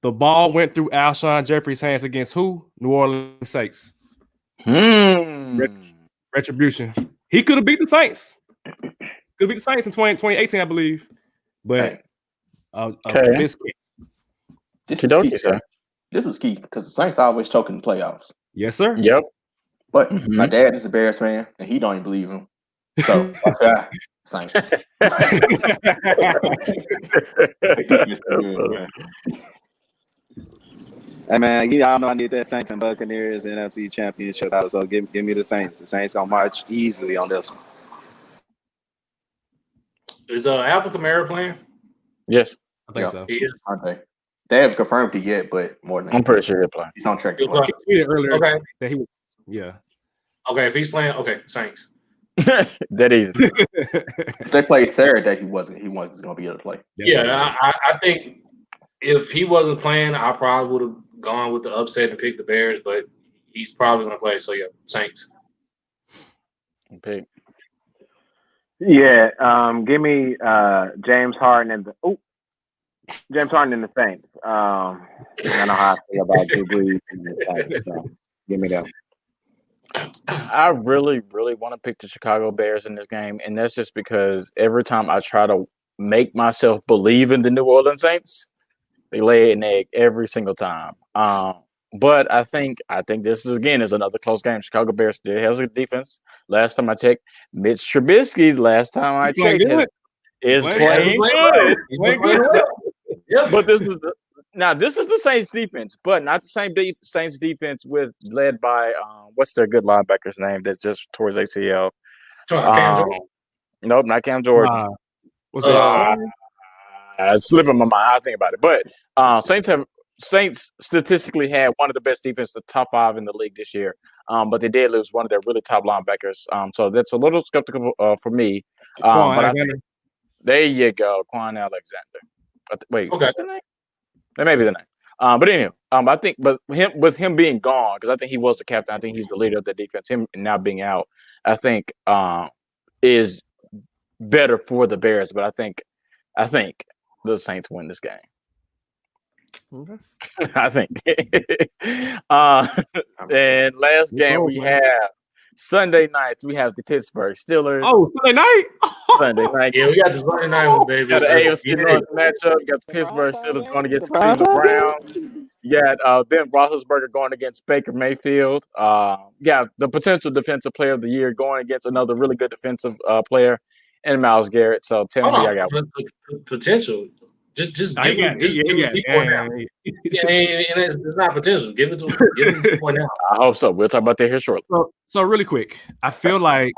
the ball went through Alshon Jeffrey's hands against who? New Orleans Saints. Retribution. He could have beat the Saints. Could beat the Saints in 2018, I believe. But This is key because the Saints always choke in the playoffs. Yes, sir. Yep. But my dad is a Bears fan, and he don't even believe him. So, Saints. Hey man, y'all know I need that Saints and Buccaneers NFC Championship out. So give me the Saints. The Saints gonna march easily on this one. Is Alvin Kamara playing? Yes, I think so. He is. Aren't they? They haven't confirmed it yet, but more than I'm pretty sure he'll play. He's on track. He tweeted earlier that he was. Yeah. Okay, if he's playing, okay, Saints. That easy. If they played Saturday, he wasn't going to be able to play. Yeah, I think if he wasn't playing, I probably would have gone with the upset and picked the Bears, but he's probably going to play. So, yeah, Saints. Okay. Yeah, give me James Harden and the Saints. I know how I feel about Drew Brees and the Saints, so give me them. I really, really want to pick the Chicago Bears in this game, and that's just because every time I try to make myself believe in the New Orleans Saints, they lay an egg every single time. But I think this is another close game. Chicago Bears still has a defense. Last time I checked, Mitch Trubisky. Last time I checked, is playing good. Yeah. But this is the Saints defense, but not the same Saints defense led by what's their good linebacker's name that just tore his ACL. Cam Jordan? Nope, not Cam Jordan. What's that? It's slipping my mind. I think about it, but Saints statistically had one of the best defenses, the top 5 in the league this year. But they did lose one of their really top linebackers. So that's a little skeptical for me. But there you go, Quan Alexander. Wait, okay. That may be the name. But anyway, I think, with him being gone, because I think he was the captain. I think he's the leader of the defense. Him now being out, I think is better for the Bears. But I think the Saints win this game. Okay. I think. And last game we have Sunday nights. We have the Pittsburgh Steelers. Oh, Sunday night. Sunday night. Yeah, we got the Sunday night one, baby. Got the AFC North matchup. You got the Pittsburgh Steelers going against the Cleveland Browns. You got Ben Roethlisberger going against Baker Mayfield. Yeah, the potential defensive player of the year going against another really good defensive player, and Myles Garrett. So tell me, I got potential. Just give it. It's not potential. Give it to him. Give him 2 now. I hope so. We'll talk about that here shortly. So really quick, I feel like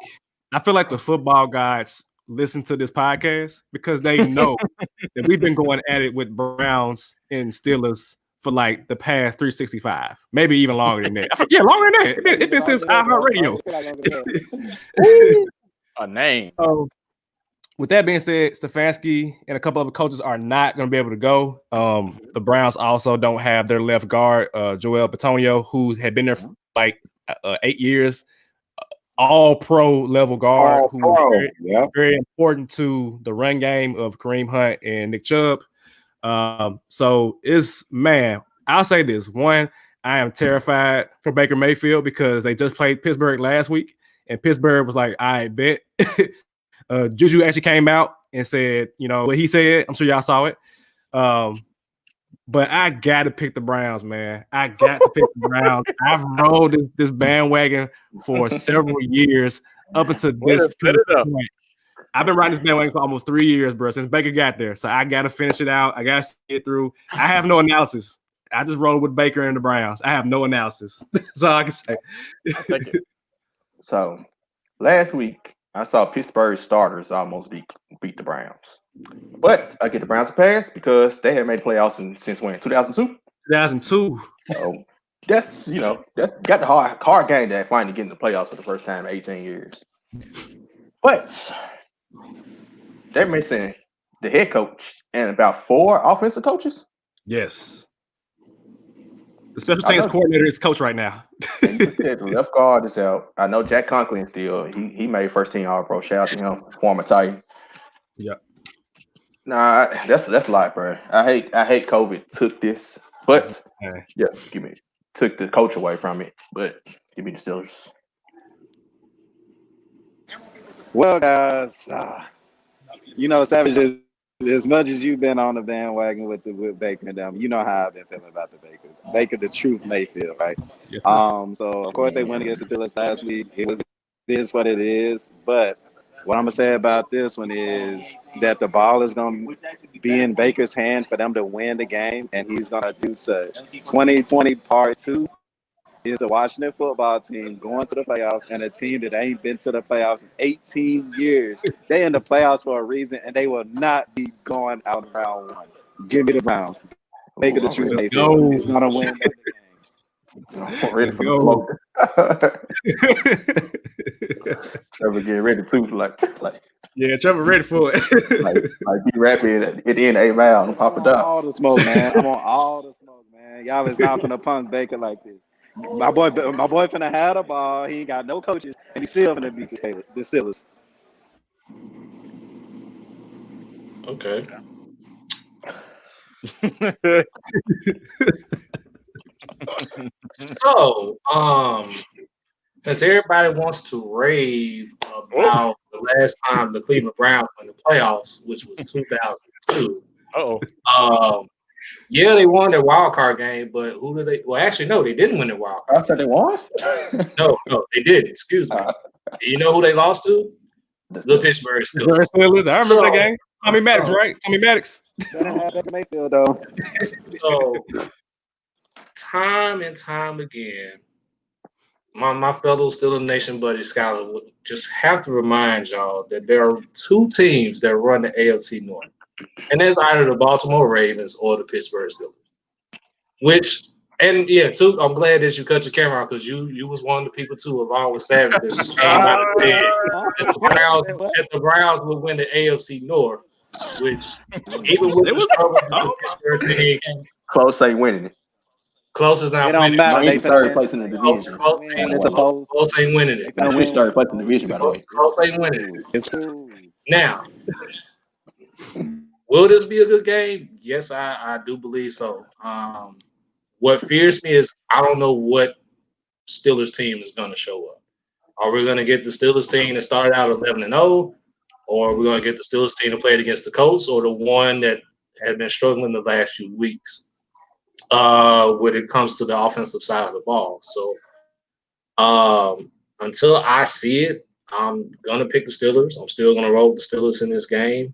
the football guys listen to this podcast because they know that we've been going at it with Browns and Steelers for like the past 365, maybe even longer than that. Yeah, longer than that. It's been since iHeartRadio. A name. With that being said, Stefanski and a couple other coaches are not going to be able to go. The Browns also don't have their left guard, Joel Bitonio, who had been there for like 8 years. All pro level guard, very important to the run game of Kareem Hunt and Nick Chubb. So I'll say this. One, I am terrified for Baker Mayfield because they just played Pittsburgh last week, and Pittsburgh was like, I bet. Juju actually came out and said, what he said. I'm sure y'all saw it. But I got to pick the Browns, man. I got to pick the Browns. I've rode this bandwagon for several years up until this point. I've been riding this bandwagon for almost 3 years, bro, since Baker got there. So I got to finish it out. I got to see it through. I have no analysis. I just rode with Baker and the Browns. I have no analysis. That's all I can say. So last week, I saw Pittsburgh starters almost beat the Browns. But I get the Browns a pass because they haven't made playoffs since when? 2002? 2002. So that's got the hard game that finally getting the playoffs for the first time in 18 years. But they're missing the head coach and about 4 offensive coaches. Yes. The special teams coordinator is coach right now. The left guard is out. I know Jack Conklin still. He made first team All-Pro. Shout out to him, former Titan. Yeah. Nah, that's a lot, bro. I hate COVID took this, but took the coach away from it. But give me the Steelers. Well, guys, Savage, as much as you've been on the bandwagon with Baker and them, you know how I've been feeling about the Baker. Baker, the truth Mayfield, right? Yeah. So of course they went against the Steelers last week. It is what it is. But what I'm gonna say about this one is that the ball is gonna be in Baker's hand for them to win the game, and he's gonna do such. 2020 Part 2 is the Washington football team going to the playoffs, and a team that ain't been to the playoffs in 18 years. They in the playoffs for a reason, and they will not be going out in round 1. Give me the Browns. Baker the truth Mayfield. He's gonna win the game. I'm ready for the smoke. Trevor get ready too, like. Yeah, Trevor ready for it. like be rapping at the end of a mile and pop it up. All the smoke, man. I'm on all the smoke, man. Y'all is not gonna punk Baker like this. My boy finna have the ball. He ain't got no coaches, and he's still finna beat the Steelers. Okay. So, since everybody wants to rave about the last time the Cleveland Browns won the playoffs, which was 2002. Yeah, they won their wild card game, but who did they? Well, actually, no, they didn't win their wild card. I said they won. No, they did. Excuse me. You know who they lost to? The Pittsburgh Steelers. I remember that game. Tommy Maddox, right? Tommy Maddox. Mayfield, though. So, time and time again, my fellow Steelers Nation buddy Skyler would just have to remind y'all that there are two teams that run the AFC North, and that's either the Baltimore Ravens or the Pittsburgh Steelers. I'm glad that you cut your camera out because you was one of the people too, along with Savage, that came out and said that the Browns would win the AFC North, which even with the struggles of the Pittsburgh team, Close ain't winning it. Close is not winning. They third place in the division. Close ain't winning it. They third place in the division, by the way. Close ain't winning it. Now, will this be a good game? Yes, I do believe so. What fears me is I don't know what Steelers team is going to show up. Are we going to get the Steelers team that started out 11-0, or are we going to get the Steelers team to play it against the Colts, or the one that had been struggling the last few weeks when it comes to the offensive side of the ball? So until I see it, I'm going to pick the Steelers. I'm still going to roll the Steelers in this game.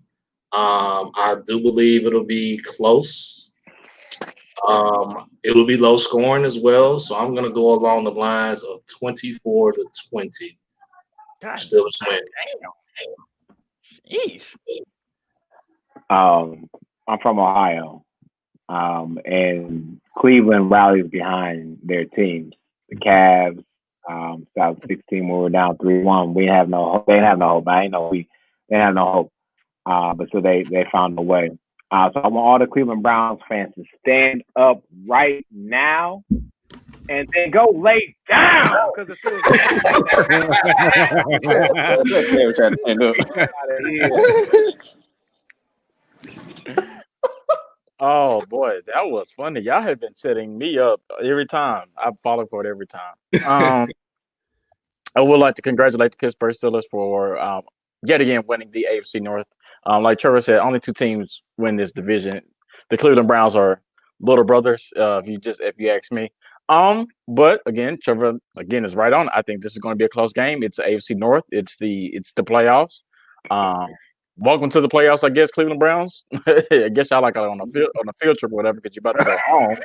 I do believe it'll be close. It will be low scoring as well, so I'm going to go along the lines of 24-20. Steelers win. I'm from Ohio, and Cleveland rallies behind their teams. The Cavs, South 16 when we were down 3-1. We have no hope. They didn't have no hope. I ain't know they have no hope. But so they found a way. So I want all the Cleveland Browns fans to stand up right now and then go lay down because Oh boy, that was funny. Y'all have been setting me up every time. I've followed for it every time. I would like to congratulate the Pittsburgh Steelers for yet again winning the AFC North. Like Trevor said, only two teams win this division. The Cleveland Browns are little brothers, if you ask me. But again, Trevor is right on. I think this is going to be a close game. It's the AFC North. It's the playoffs. Welcome to the playoffs, I guess, Cleveland Browns. I guess y'all like on a field trip or whatever because you're about to go home.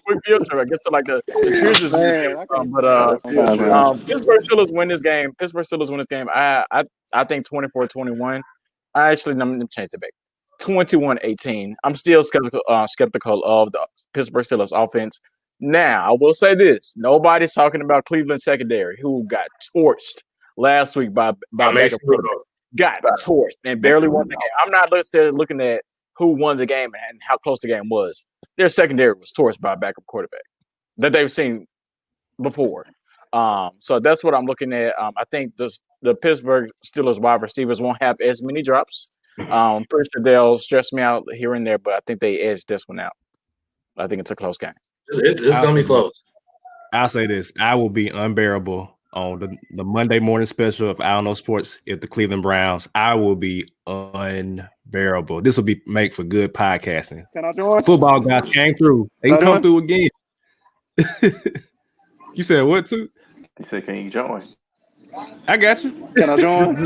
Quick field trip. I guess to like the choosers. Pittsburgh Steelers win this game. I think 24-21. Let me change it back. 21-18. I'm still skeptical of the Pittsburgh Steelers offense. Now, I will say this. Nobody's talking about Cleveland secondary, who got torched last week by Mason Rudolph. Got torched and barely won the game. I'm not looking at who won the game and how close the game was. Their secondary was torched by a backup quarterback that they've seen before. So that's what I'm looking at. I think the Pittsburgh Steelers wide receivers won't have as many drops. Pretty sure they'll stress me out here and there, but I think they edged this one out. I think it's a close game. It's going to be close. I'll say this. I will be unbearable on the Monday morning special of I Don't Know Sports if the Cleveland Browns. I will be unbearable. This will be make for good podcasting. Can I join? Football guys came through. They can come through again. You said what, too? He said, can you join? I got you. Can I join?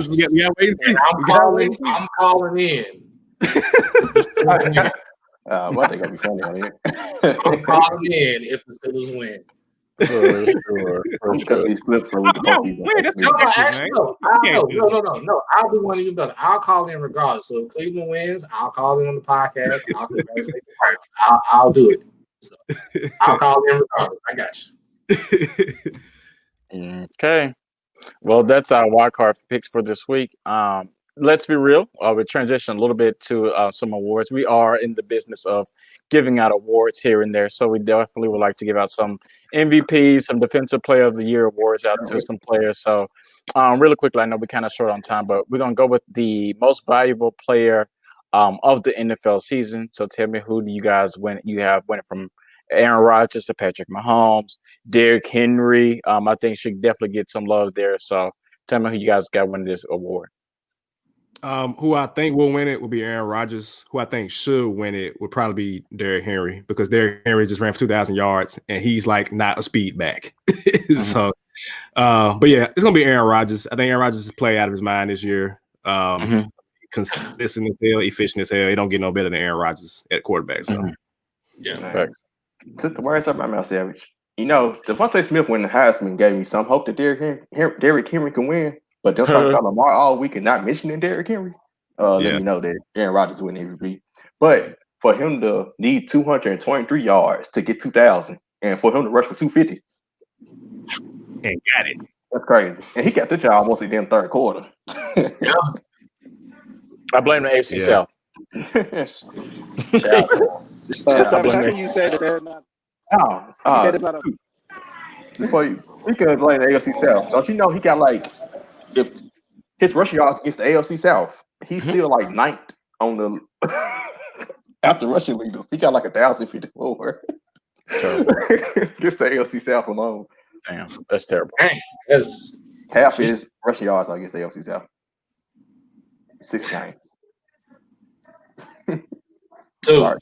I'm calling in. Well, I think it'll be funny on here. I'm calling in if the Steelers win. Sure. Cut these clips so we can post these. No. I'll do one even better. I'll call in regardless. So if Cleveland wins, I'll call in on the podcast. I'll congratulate the Pirates. I'll do it. So I'll call in regardless. I got you. Okay. Well, that's our wildcard picks for this week. Let's be real. We transition a little bit to some awards. We are in the business of giving out awards here and there, so we definitely would like to give out some MVPs, some Defensive Player of the Year awards out to some players. So, really quickly, I know we're kind of short on time, but we're gonna go with the most valuable player of the NFL season. So, tell me who do you guys win? You have went from Aaron Rodgers to Patrick Mahomes, Derrick Henry. I think should definitely get some love there. So, tell me who you guys got winning this award. Who I think will win it will be Aaron Rodgers. Who I think should win it would probably be Derrick Henry because Derrick Henry just ran for 2,000 yards and he's like not a speed back. So, but yeah, it's gonna be Aaron Rodgers. I think Aaron Rodgers is play out of his mind this year. Consistent as hell, efficient as hell. He don't get no better than Aaron Rodgers at quarterback. So, yeah. Took the words out of my mouth, Savage. You know, Devontae Smith winning the Heisman gave me some hope that Derrick Henry can win. But they're talking about Lamar all week and not mentioning Derrick Henry. Let me know that Aaron Rodgers wouldn't MVP. But for him to need 223 yards to get 2,000 and for him to rush for 250. And got it. That's crazy. And he got the job once again third quarter. I blame the AFC South. How can you say that they're not? You said it's not a. Speaking of blame the AFC South, don't you know he got like if his rushing yards against the AFC South, he's still like ninth on the after rushing leaders. He got like 1,054 against the AFC South alone. Damn, that's terrible. Dang, that's half his rushing yards against the AFC South. 6-9. Sorry.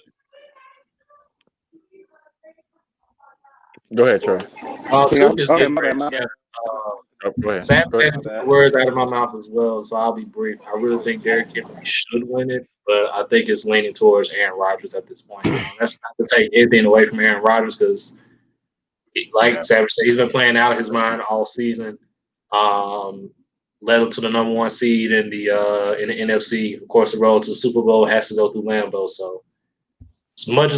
Go ahead, Troy. Sam had words out of my mouth as well, so I'll be brief. I really think Derrick Henry should win it, but I think it's leaning towards Aaron Rodgers at this point. That's not to take anything away from Aaron Rodgers because, like Savage said, he's been playing out of his mind all season. Led to the number one seed in the NFC. Of course, the road to the Super Bowl has to go through Lambeau. So, as much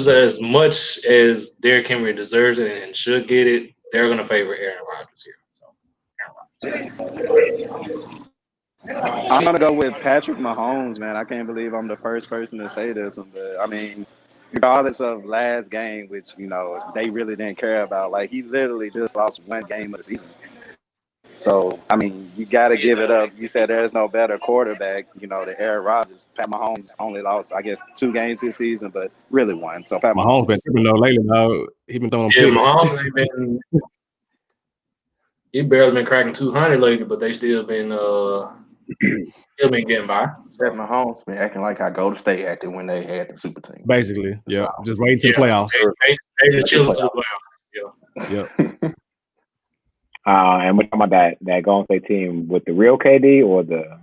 as Derrick Henry deserves it and should get it, they're going to favor Aaron Rodgers here. I'm gonna go with Patrick Mahomes, man. I can't believe I'm the first person to say this, but I mean, regardless of last game, which they really didn't care about, like he literally just lost one game of the season. So I mean, you got to give it up. You said there's no better quarterback, than Aaron Rodgers. Pat Mahomes only lost, I guess, 2 games this season, but really one. So Pat Mahomes been tripping though lately. Now he been throwing picks. Mahomes ain't been. He barely been cracking 200 lately, but they still been getting by. Except Mahomes been acting like how Golden State acted when they had the super team. Basically, yeah. Just waiting to the playoffs. They just chilling to the playoffs. Yeah. And we're talking about that Golden State team with the real KD or the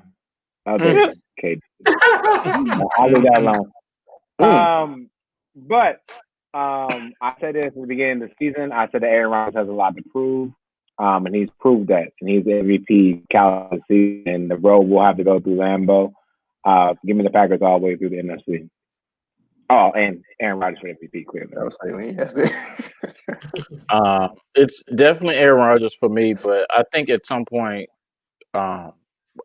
other KD. I'll leave that alone. But I said this at the beginning of the season. I said that Aaron Rodgers has a lot to prove. And he's proved that. And he's the MVP caliber season. And the road will have to go through Lambeau. Give me the Packers all the way through the NFC. Oh, and Aaron Rodgers for MVP, clearly. It's definitely Aaron Rodgers for me, but I think at some point, I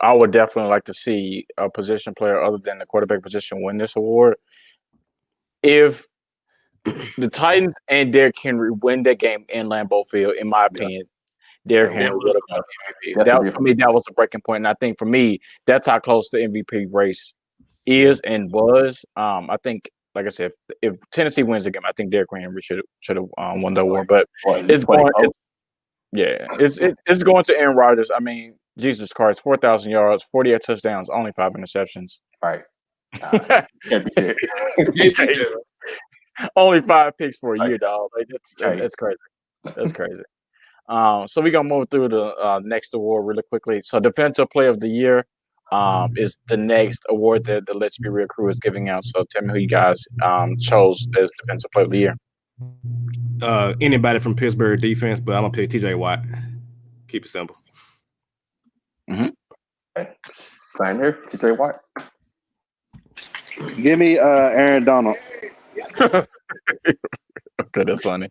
would definitely like to see a position player other than the quarterback position win this award. If the Titans and Derrick Henry win that game in Lambeau Field, in my opinion, Derrick Henry would have won MVP. For me, that was a breaking point, and I think for me, that's how close the MVP race is and was. I think, like I said, if Tennessee wins the game, I think Derrick Henry should have won the award. But it's going to Aaron Rodgers. I mean, Jesus Christ, 4,000 yards, 48 touchdowns, only 5 interceptions. Right. Only 5 picks for a year, dog. Like, that's crazy. That's crazy. So we're gonna move through the next award really quickly. So Defensive Player of the Year is the next award that the Let's Be Real crew is giving out. So tell me who you guys chose as Defensive Player of the Year. Anybody from Pittsburgh defense, but I'm gonna pick TJ Watt. Keep it simple. Same here, TJ Watt. Give me Aaron Donald. Okay, that's funny.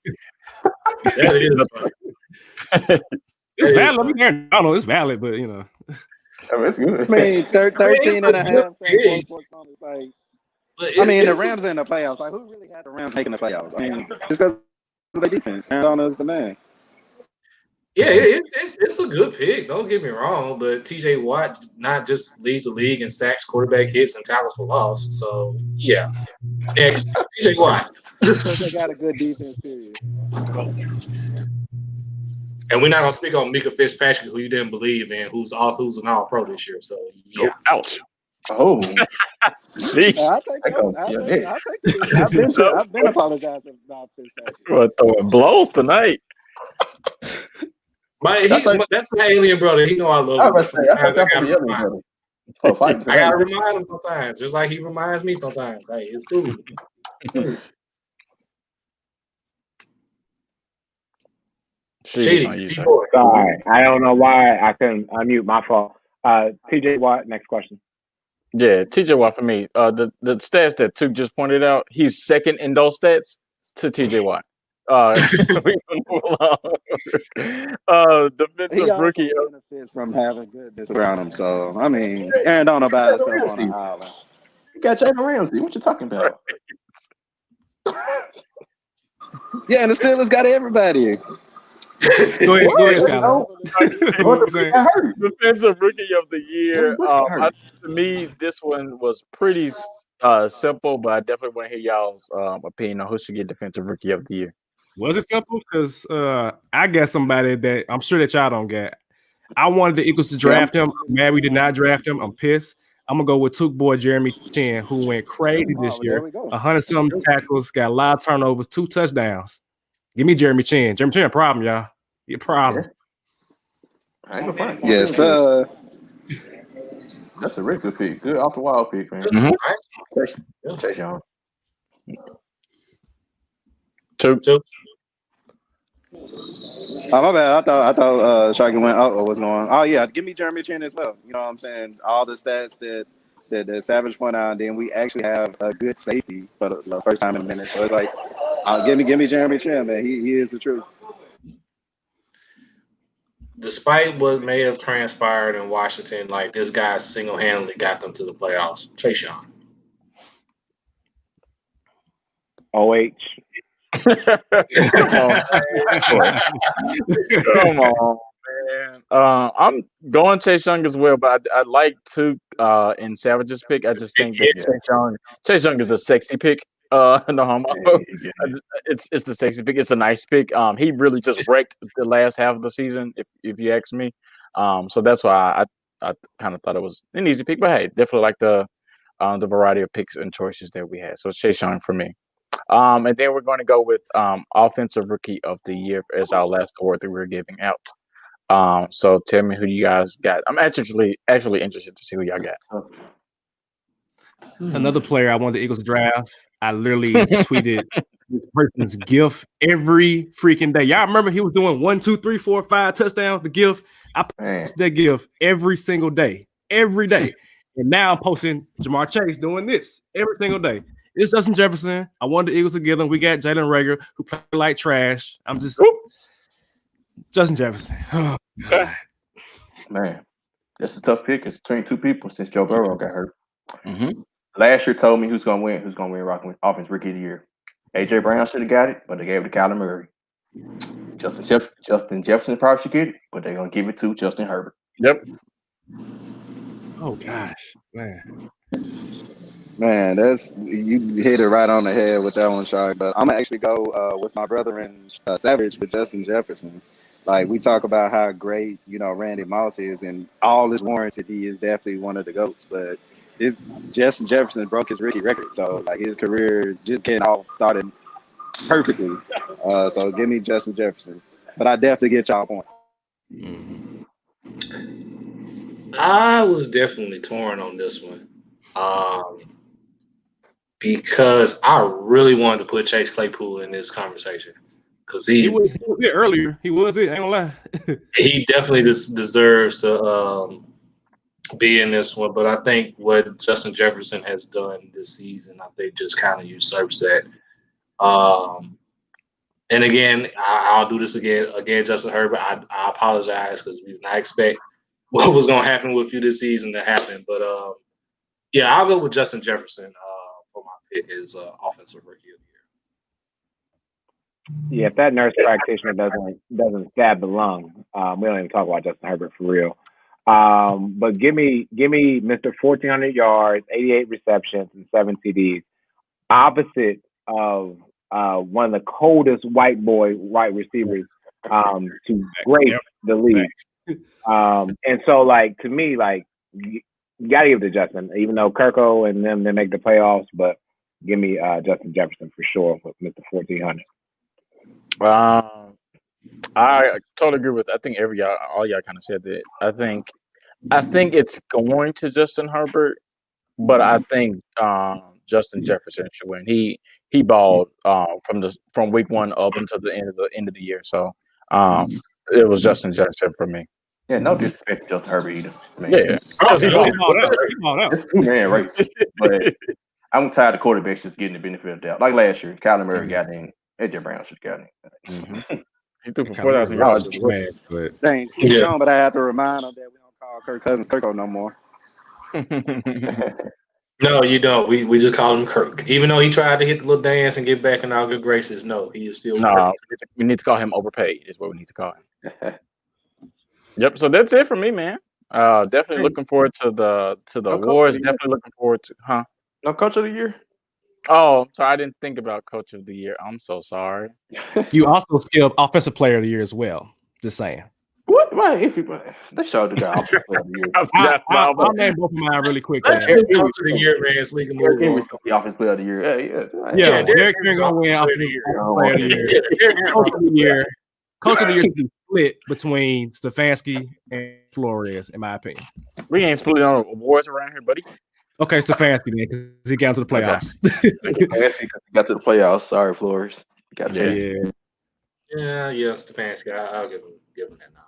That is funny. It's valid. I mean, Aaron Donald is valid, but I mean, it's good. I mean, 13 and a half. The Rams are in the playoffs. Like, who really had the Rams making the playoffs? I mean, just because of their defense. Aaron Donald is the man. Yeah, it's a good pick. Don't get me wrong, but TJ Watt not just leads the league in sacks, quarterback hits, and tackles for loss. So yeah, next TJ Watt. They got a good defense period. And we're not gonna speak on Mika Fitzpatrick, who you didn't believe in, who's an All-Pro this year. So yeah, ouch. Oh, Sheesh. I'll take it. I've been apologizing about this. We're throwing blows tonight. That's my alien brother. He know I love him. I gotta remind him sometimes, just like he reminds me sometimes. Hey, it's cool. Sorry, I don't know why I couldn't unmute. My fault. TJ Watt, next question. Yeah, TJ Watt for me. The stats that Tuke just pointed out, he's second in those stats to TJ Watt. We can move along. Defensive rookie benefits from having goodness around him. So I mean, Aaron don't know about himself on an island. You got Jalen Ramsey. What you talking about? Yeah, and the Steelers got everybody. Go ahead, Scott. Defensive rookie of the year. To me, this one was pretty simple, but I definitely want to hear y'all's opinion on who should get defensive rookie of the year. Was it simple? Because I got somebody that I'm sure that y'all don't get. I wanted the Eagles to draft him. I'm mad we did not draft him. I'm pissed. I'm gonna go with Tuke boy Jeremy Chin, who went crazy this year. 100-something tackles, got a lot of turnovers, 2 touchdowns. Give me Jeremy Chin. Jeremy Chin, a problem, y'all. He a problem. Yes, that's a really good pick. Good off the wall pick, man. Chase Young. Tuke. Oh, my bad. I thought Sharky went. What's going on? Oh yeah, give me Jeremy Chin as well. You know what I'm saying? All the stats that Savage pointed out, and then we actually have a good safety for the first time in a minute. So it's like, give me Jeremy Chin, man. He is the truth. Despite what may have transpired in Washington, like this guy single-handedly got them to the playoffs. Chase Young. OH. Come on, man. I'm going Chase Young as well, but I like Tuke in Savage's pick. I just think that Chase Young is a sexy pick. No homo. It's the sexy pick. It's a nice pick. He really just wrecked the last half of the season, if you ask me. So that's why I kind of thought it was an easy pick. But hey, definitely like the variety of picks and choices that we had. So it's Chase Young for me. And then we're going to go with offensive rookie of the year as our last award that we're giving out. So tell me who you guys got. I'm actually interested to see who y'all got. Another player I wanted the Eagles to draft. I literally tweeted this person's GIF every freaking day. Y'all remember he was doing 1, 2, 3, 4, 5 touchdowns. The GIF. I post that GIF every single day, every day. And now I'm posting Jamar Chase doing this every single day. It's Justin Jefferson. I wanted the Eagles to get him. We got Jalen Reagor, who played like trash. I'm just Justin Jefferson. Oh, God. Man, that's a tough pick. It's between 2 people since Joe Burrow got hurt. Mm-hmm. Last year told me who's going to win. Who's going to win Rockland Offense Rookie of the Year? A.J. Brown should have got it, but they gave it to Kyler Murray. Justin Jefferson probably should get it, but they're going to give it to Justin Herbert. Yep. Oh, gosh. Man, that's you hit it right on the head with that one, Shark. But I'm gonna actually go with my brother and Savage with Justin Jefferson. Like we talk about how great Randy Moss is, and all is warranted. He is definitely one of the GOATs. But Justin Jefferson broke his rookie record, so like his career just getting off started perfectly. So give me Justin Jefferson. But I definitely get y'all point. I was definitely torn on this one. Because I really wanted to put Chase Claypool in this conversation because he was it earlier. He was it. I ain't gonna lie. He definitely deserves to be in this one. But I think what Justin Jefferson has done this season, I think just kind of usurps that. And again, I'll do this again, Justin Herbert. I apologize because we did not expect what was going to happen with you this season to happen. But yeah, I'll go with Justin Jefferson. For my pick is offensive rookie of the year. Yeah, if that nurse practitioner doesn't stab the lung, we don't even talk about Justin Herbert for real. But give me Mr. 1,400 yards, 88 receptions, and 7 TDs, opposite of one of the coldest white receivers to grace the league. And so, like to me, like You gotta give it to Justin, even though Kirko and them they make the playoffs, but give me Justin Jefferson for sure with Mr. 1400. I totally agree with. I think all y'all kind of said that. I think it's going to Justin Herbert, but I think Justin Jefferson should win. He balled from week 1 up until the end of the year. So it was Justin Jefferson for me. Yeah, no disrespect to Justin Herbert either. Yeah, because he balled out. It's 2-man race, but I'm tired of quarterbacks just getting the benefit of the doubt. Like last year, Kyler Murray got in. AJ Brown should have got in. He threw for 4,000 yards. Thanks. Yeah. But I have to remind him that we don't call Kirk Cousins Kirko no more. No, you don't. We just call him Kirk. Even though he tried to hit the little dance and get back in our good graces, no, he is still Kirk. We need to call him overpaid is what we need to call him. Yep. So that's it for me, man. Definitely looking forward to the awards. Definitely looking forward to No coach of the year? Oh, so I didn't think about coach of the year. I'm so sorry. You also skipped offensive player of the year as well. Just saying. What? Man, they showed the guy offensive player of the year. I'll name both of mine really quick. Coach of the year, man. So we can move on. The offensive player of the year. Yeah, Derek Henry gonna win offensive player of the year. Coach of the year should be split between Stefanski and Flores, in my opinion. We ain't splitting on awards around here, buddy. Okay, Stefanski then, because he got to the playoffs. Stefanski got to the playoffs. Sorry, Flores. Yeah, Stefanski. I'll give him that nod.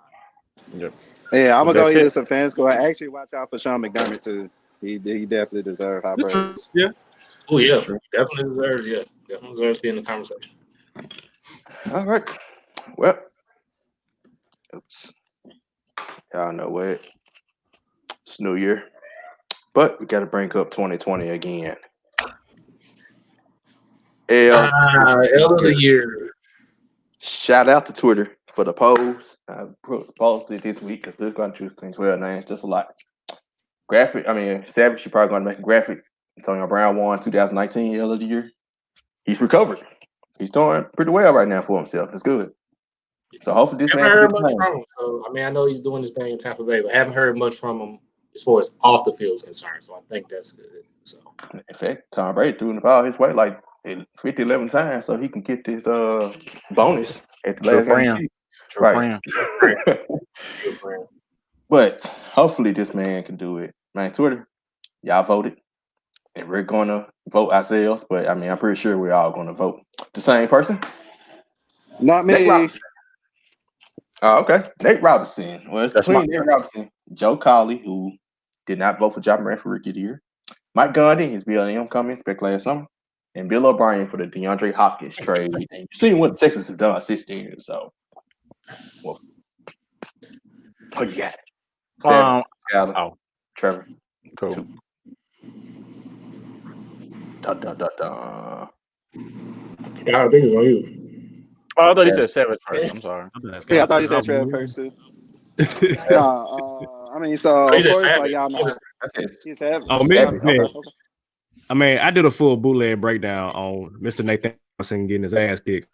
Yep. Yeah, I'm gonna go either Stefanski. I actually watch out for Sean McDermott too. He definitely deserves high praise. Yeah. Oh yeah, definitely deserves. Yeah, definitely deserves to be in the conversation. All right. Well, y'all know what? It's New Year. But we got to bring up 2020 again. L of the year. Shout out to Twitter for the polls. I posted this week because they're going to choose things well names. Just a lot. Savage, you're probably going to make a graphic. Antonio Brown won 2019 L of the year. He's recovered. He's doing pretty well right now for himself. It's good. So hopefully this man. Haven't heard much from him. So I know he's doing this thing in Tampa Bay, but haven't heard much from him as far as off the field is concerned. So I think that's good. So in fact, Tom Brady threw the ball his way like 50, 11 times, so he can get this bonus at the last game. Right. But hopefully this man can do it. Man, Twitter, y'all voted. And we're gonna vote ourselves, but I'm pretty sure we're all gonna vote the same person. Not me. Oh, okay. Nate Robinson. Well, it's between Nate Robinson, Joe Colley, who did not vote for John Moran for Rookie of the Year, Mike Gundy, his BLM comments back last summer, and Bill O'Brien for the DeAndre Hopkins trade. And you've seen what Texas has done since then, so well, what you got? Trevor. Cool. 2. I think it's on you. Oh, I thought you said Savage first. I'm sorry. Yeah, I thought you said Trevor first too. So of course, like y'all know. I did a full bootleg breakdown on Mr. Nathan getting his ass kicked.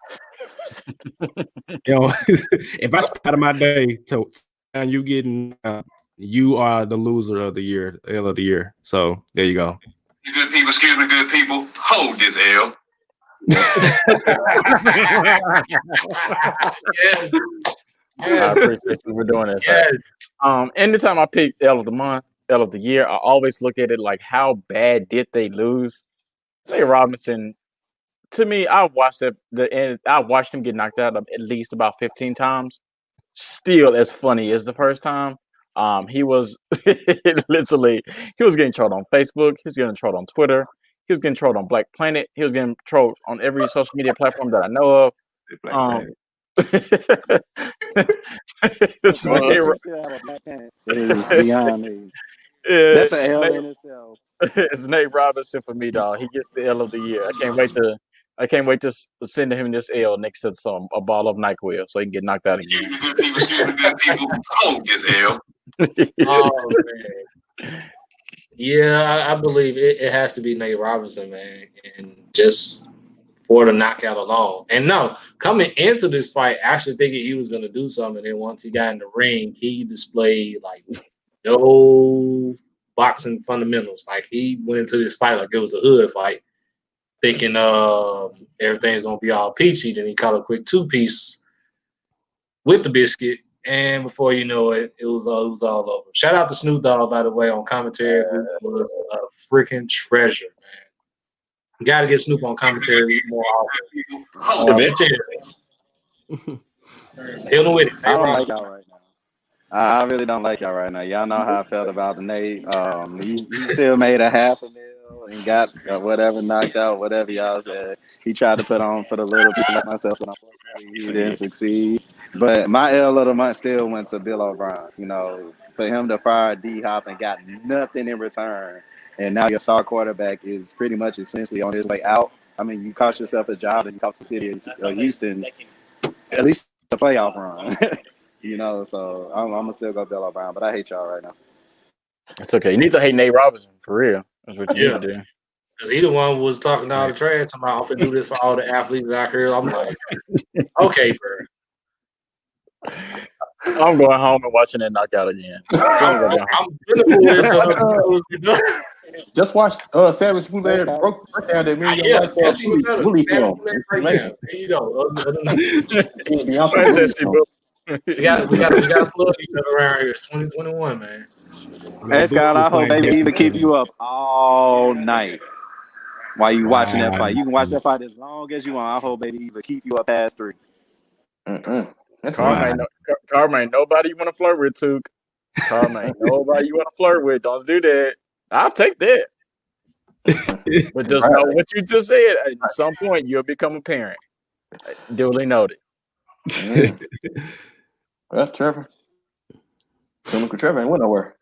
If I spend out of my day to you getting, you are the loser of the year, L of the year. So there you go. You good people, excuse me, good people. Hold this L. Yes. I appreciate you for doing this. Yes. Anytime I pick L of the month, L of the year, I always look at it like how bad did they lose? Nate Robinson, to me, I watched him get knocked out at least about 15 times. Still as funny as the first time. He was literally getting trolled on Facebook, he was getting trolled on Twitter. He was getting trolled on Black Planet. He was getting trolled on every social media platform that I know of. It's beyond me. That's an L in itself. It's Nate Robinson for me, dog. He gets the L of the year. I can't wait to send him this L next to a ball of NyQuil so he can get knocked out again. Excuse me, good people. Hold this L. Oh man. Yeah, I believe it has to be Nate Robinson, man, and just for the knockout alone. And no, coming into this fight, actually thinking he was going to do something, and then once he got in the ring, he displayed like no boxing fundamentals. Like he went into this fight like it was a hood fight, thinking everything's gonna be all peachy. Then he caught a quick 2-piece with the biscuit, and before you know it, it was all over. Shout out to Snoop Dogg, by the way, on commentary, who was a freaking treasure, man. You got to get Snoop on commentary more often. Dealing with it. I don't like y'all right now. I really don't like y'all right now. Y'all know how I felt about the Nate. He still made a $500,000 and got whatever knocked out, whatever y'all said. He tried to put on for the little people like myself, and unfortunately he didn't succeed. But my L of the month still went to Bill O'Brien. You know, for him to fire D-Hop and got nothing in return, and now your star quarterback is pretty much essentially on his way out. I mean, you cost yourself a job and you cost the city of Houston at least a playoff run. You know, so I'm gonna still go Bill O'Brien, but I hate y'all right now. It's okay. You need to hate Nate Robinson for real. That's what you need to do. Because he the one was talking all the trash. I'm like, I'm gonna do this for all the athletes out here. I'm like, okay, bro. I'm going home and watching that knockout again. Just watch Savage Boulay broke down that million. Yeah, that's even better. There you go. We got to plug each other around here. It's 2021, man. Hey Scott, I hope Baby Eva keep you up all night while you watching that fight. You can watch that fight as long as you want. I hope Baby Eva keep you up past 3. That's Karma ain't nobody you want to flirt with, too. Karma ain't nobody you want to flirt with. Don't do that. I'll take that. But just know what you just said. At some point, you'll become a parent. Duly noted. Well, Trevor. Tunica Trevor ain't went nowhere.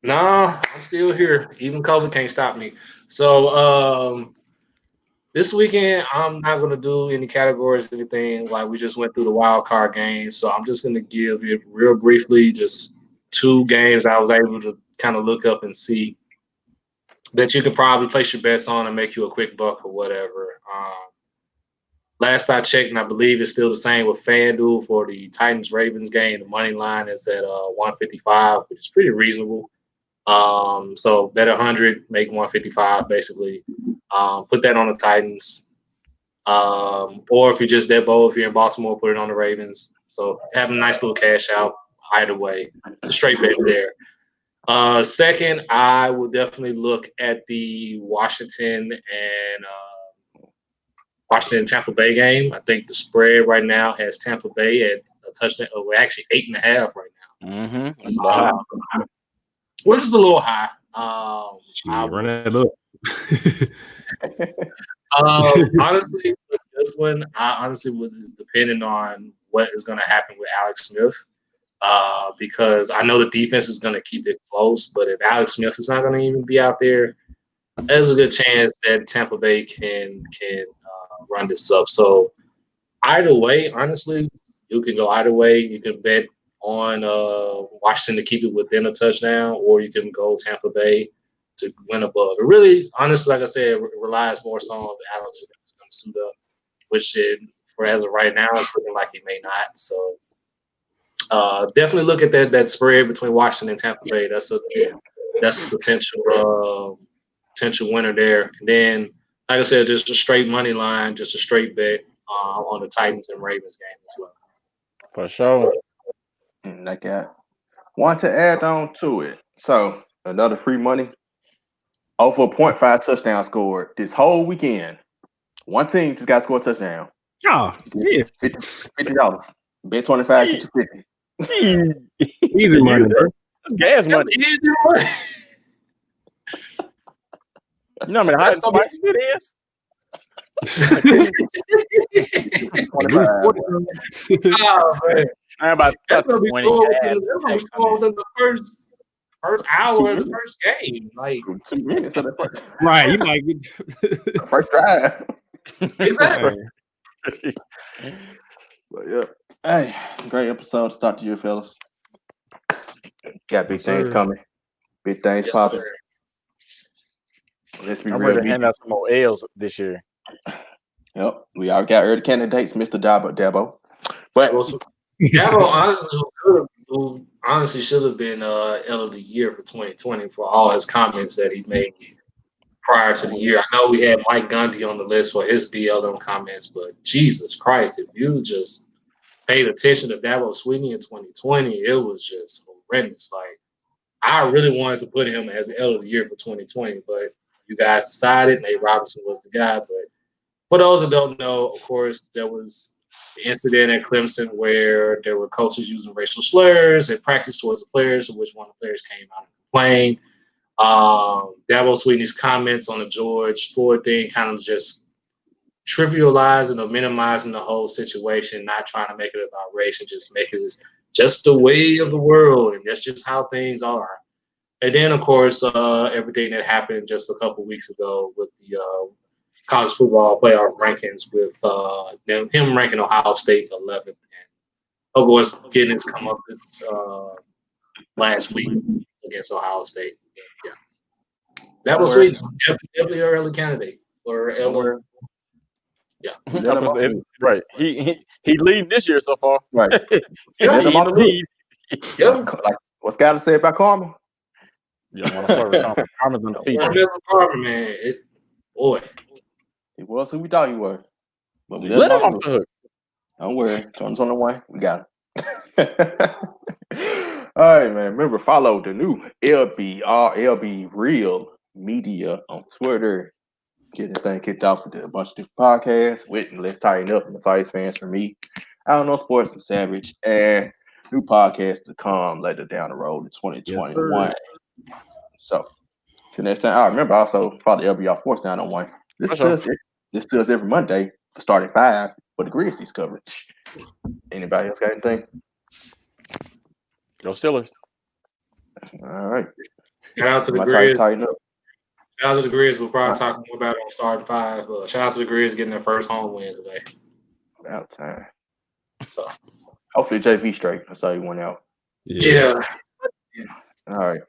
Nah, I'm still here. Even COVID can't stop me. So this weekend, I'm not going to do any categories, anything. Like we just went through the wild card game. So I'm just going to give it real briefly, just 2 games I was able to kind of look up and see that you can probably place your bets on and make you a quick buck or whatever. Last I checked, and I believe it's still the same with FanDuel for the Titans-Ravens game. The money line is at 155, which is pretty reasonable. So bet 100, make 155 basically. Put that on the Titans. Or if you're just that bold, if you're in Baltimore, put it on the Ravens. So have a nice little cash out either way. It's a straight bet there. Second, I will definitely look at the Washington Tampa Bay game. I think the spread right now has Tampa Bay at a touchdown. We're actually 8.5 right now. Which is a little high. Run it up. Honestly, with this one, I honestly is depending on what is going to happen with Alex Smith. Because I know the defense is going to keep it close, but if Alex Smith is not going to even be out there, there's a good chance that Tampa Bay can run this up. So either way, honestly, you can go either way. You can bet on Washington to keep it within a touchdown, or you can go Tampa Bay to win above. It really, honestly, like I said, relies more so on Alex Smith is going to suit up, which for as of right now, it's looking like he may not. So definitely look at that spread between Washington and Tampa Bay. That's a potential winner there. And then, like I said, just a straight money line, just a straight bet on the Titans and Ravens game as well. For sure. I got want to add on to it. So another free money. Over 0.5 touchdown scored this whole weekend. One team just got to score a touchdown. Oh, yeah. $50. Bet 25, get you 50. Easy money, bro. That's gas money. Easy money. You know how many hot and spicy it is? Oh, man. I'm about that's 20 in the first hour of the first game. Like 2 minutes of the first. Right. You might get first drive. Exactly. But yeah. Hey, great episode to start the year, fellas. Got big things coming. Big things popping. Sir. Let's be I'm real. ready to hand out some more L's this year. Yep. We already got early candidates, Mr. Dabo. But Dabo, honestly, who honestly should have been L of the Year for 2020 for all his comments that he made prior to the year. I know we had Mike Gundy on the list for his BLM comments, but Jesus Christ, if you just paid attention to Dabo Swinney in 2020, it was just horrendous. Like, I really wanted to put him as L of the Year for 2020, but you guys decided Nate Robinson was the guy. But for those that don't know, of course, there was the incident at Clemson where there were coaches using racial slurs and practice towards the players, of which one of the players came out and complained. Dabo Swinney's comments on the George Floyd thing kind of just trivializing or minimizing the whole situation, not trying to make it about race and just make it just the way of the world, and that's just how things are. And then, of course, everything that happened just a couple weeks ago with the college football playoff rankings with him ranking Ohio State 11th, and of course getting his comeuppance last week against Ohio State. Yeah, that was sweet. Definitely an early candidate or Elmer. Yeah, right. He lead this year so far. Right. He in the lead. Yeah. Like what's got to say about Karma? You don't want to flirt with Karma. Karma's undefeated. Karma, man. Boy. He was who we thought he was. But we let him off the hook. Don't worry. 2021, we got him. All right, man. Remember, follow the new LB Real Media on Twitter. Get this thing kicked off with a bunch of different podcasts with Let's Tighten Up and the Tigers fans for me. I don't know sports and Savage and new podcasts to come later down the road in 2021. Yes, so till next time. I remember also probably LBR Sports 901. This does every Monday for starting 5 for the Grizzlies coverage. Anybody else got anything? Go Steelers. All right. Shout out to the Grizzlies. Shout out to the Grizzlies. We'll probably talk more about it on starting 5. Shout out to the Grizzlies getting their first home win today. About time. So hopefully JV straight. I saw you went out. Yeah. All right.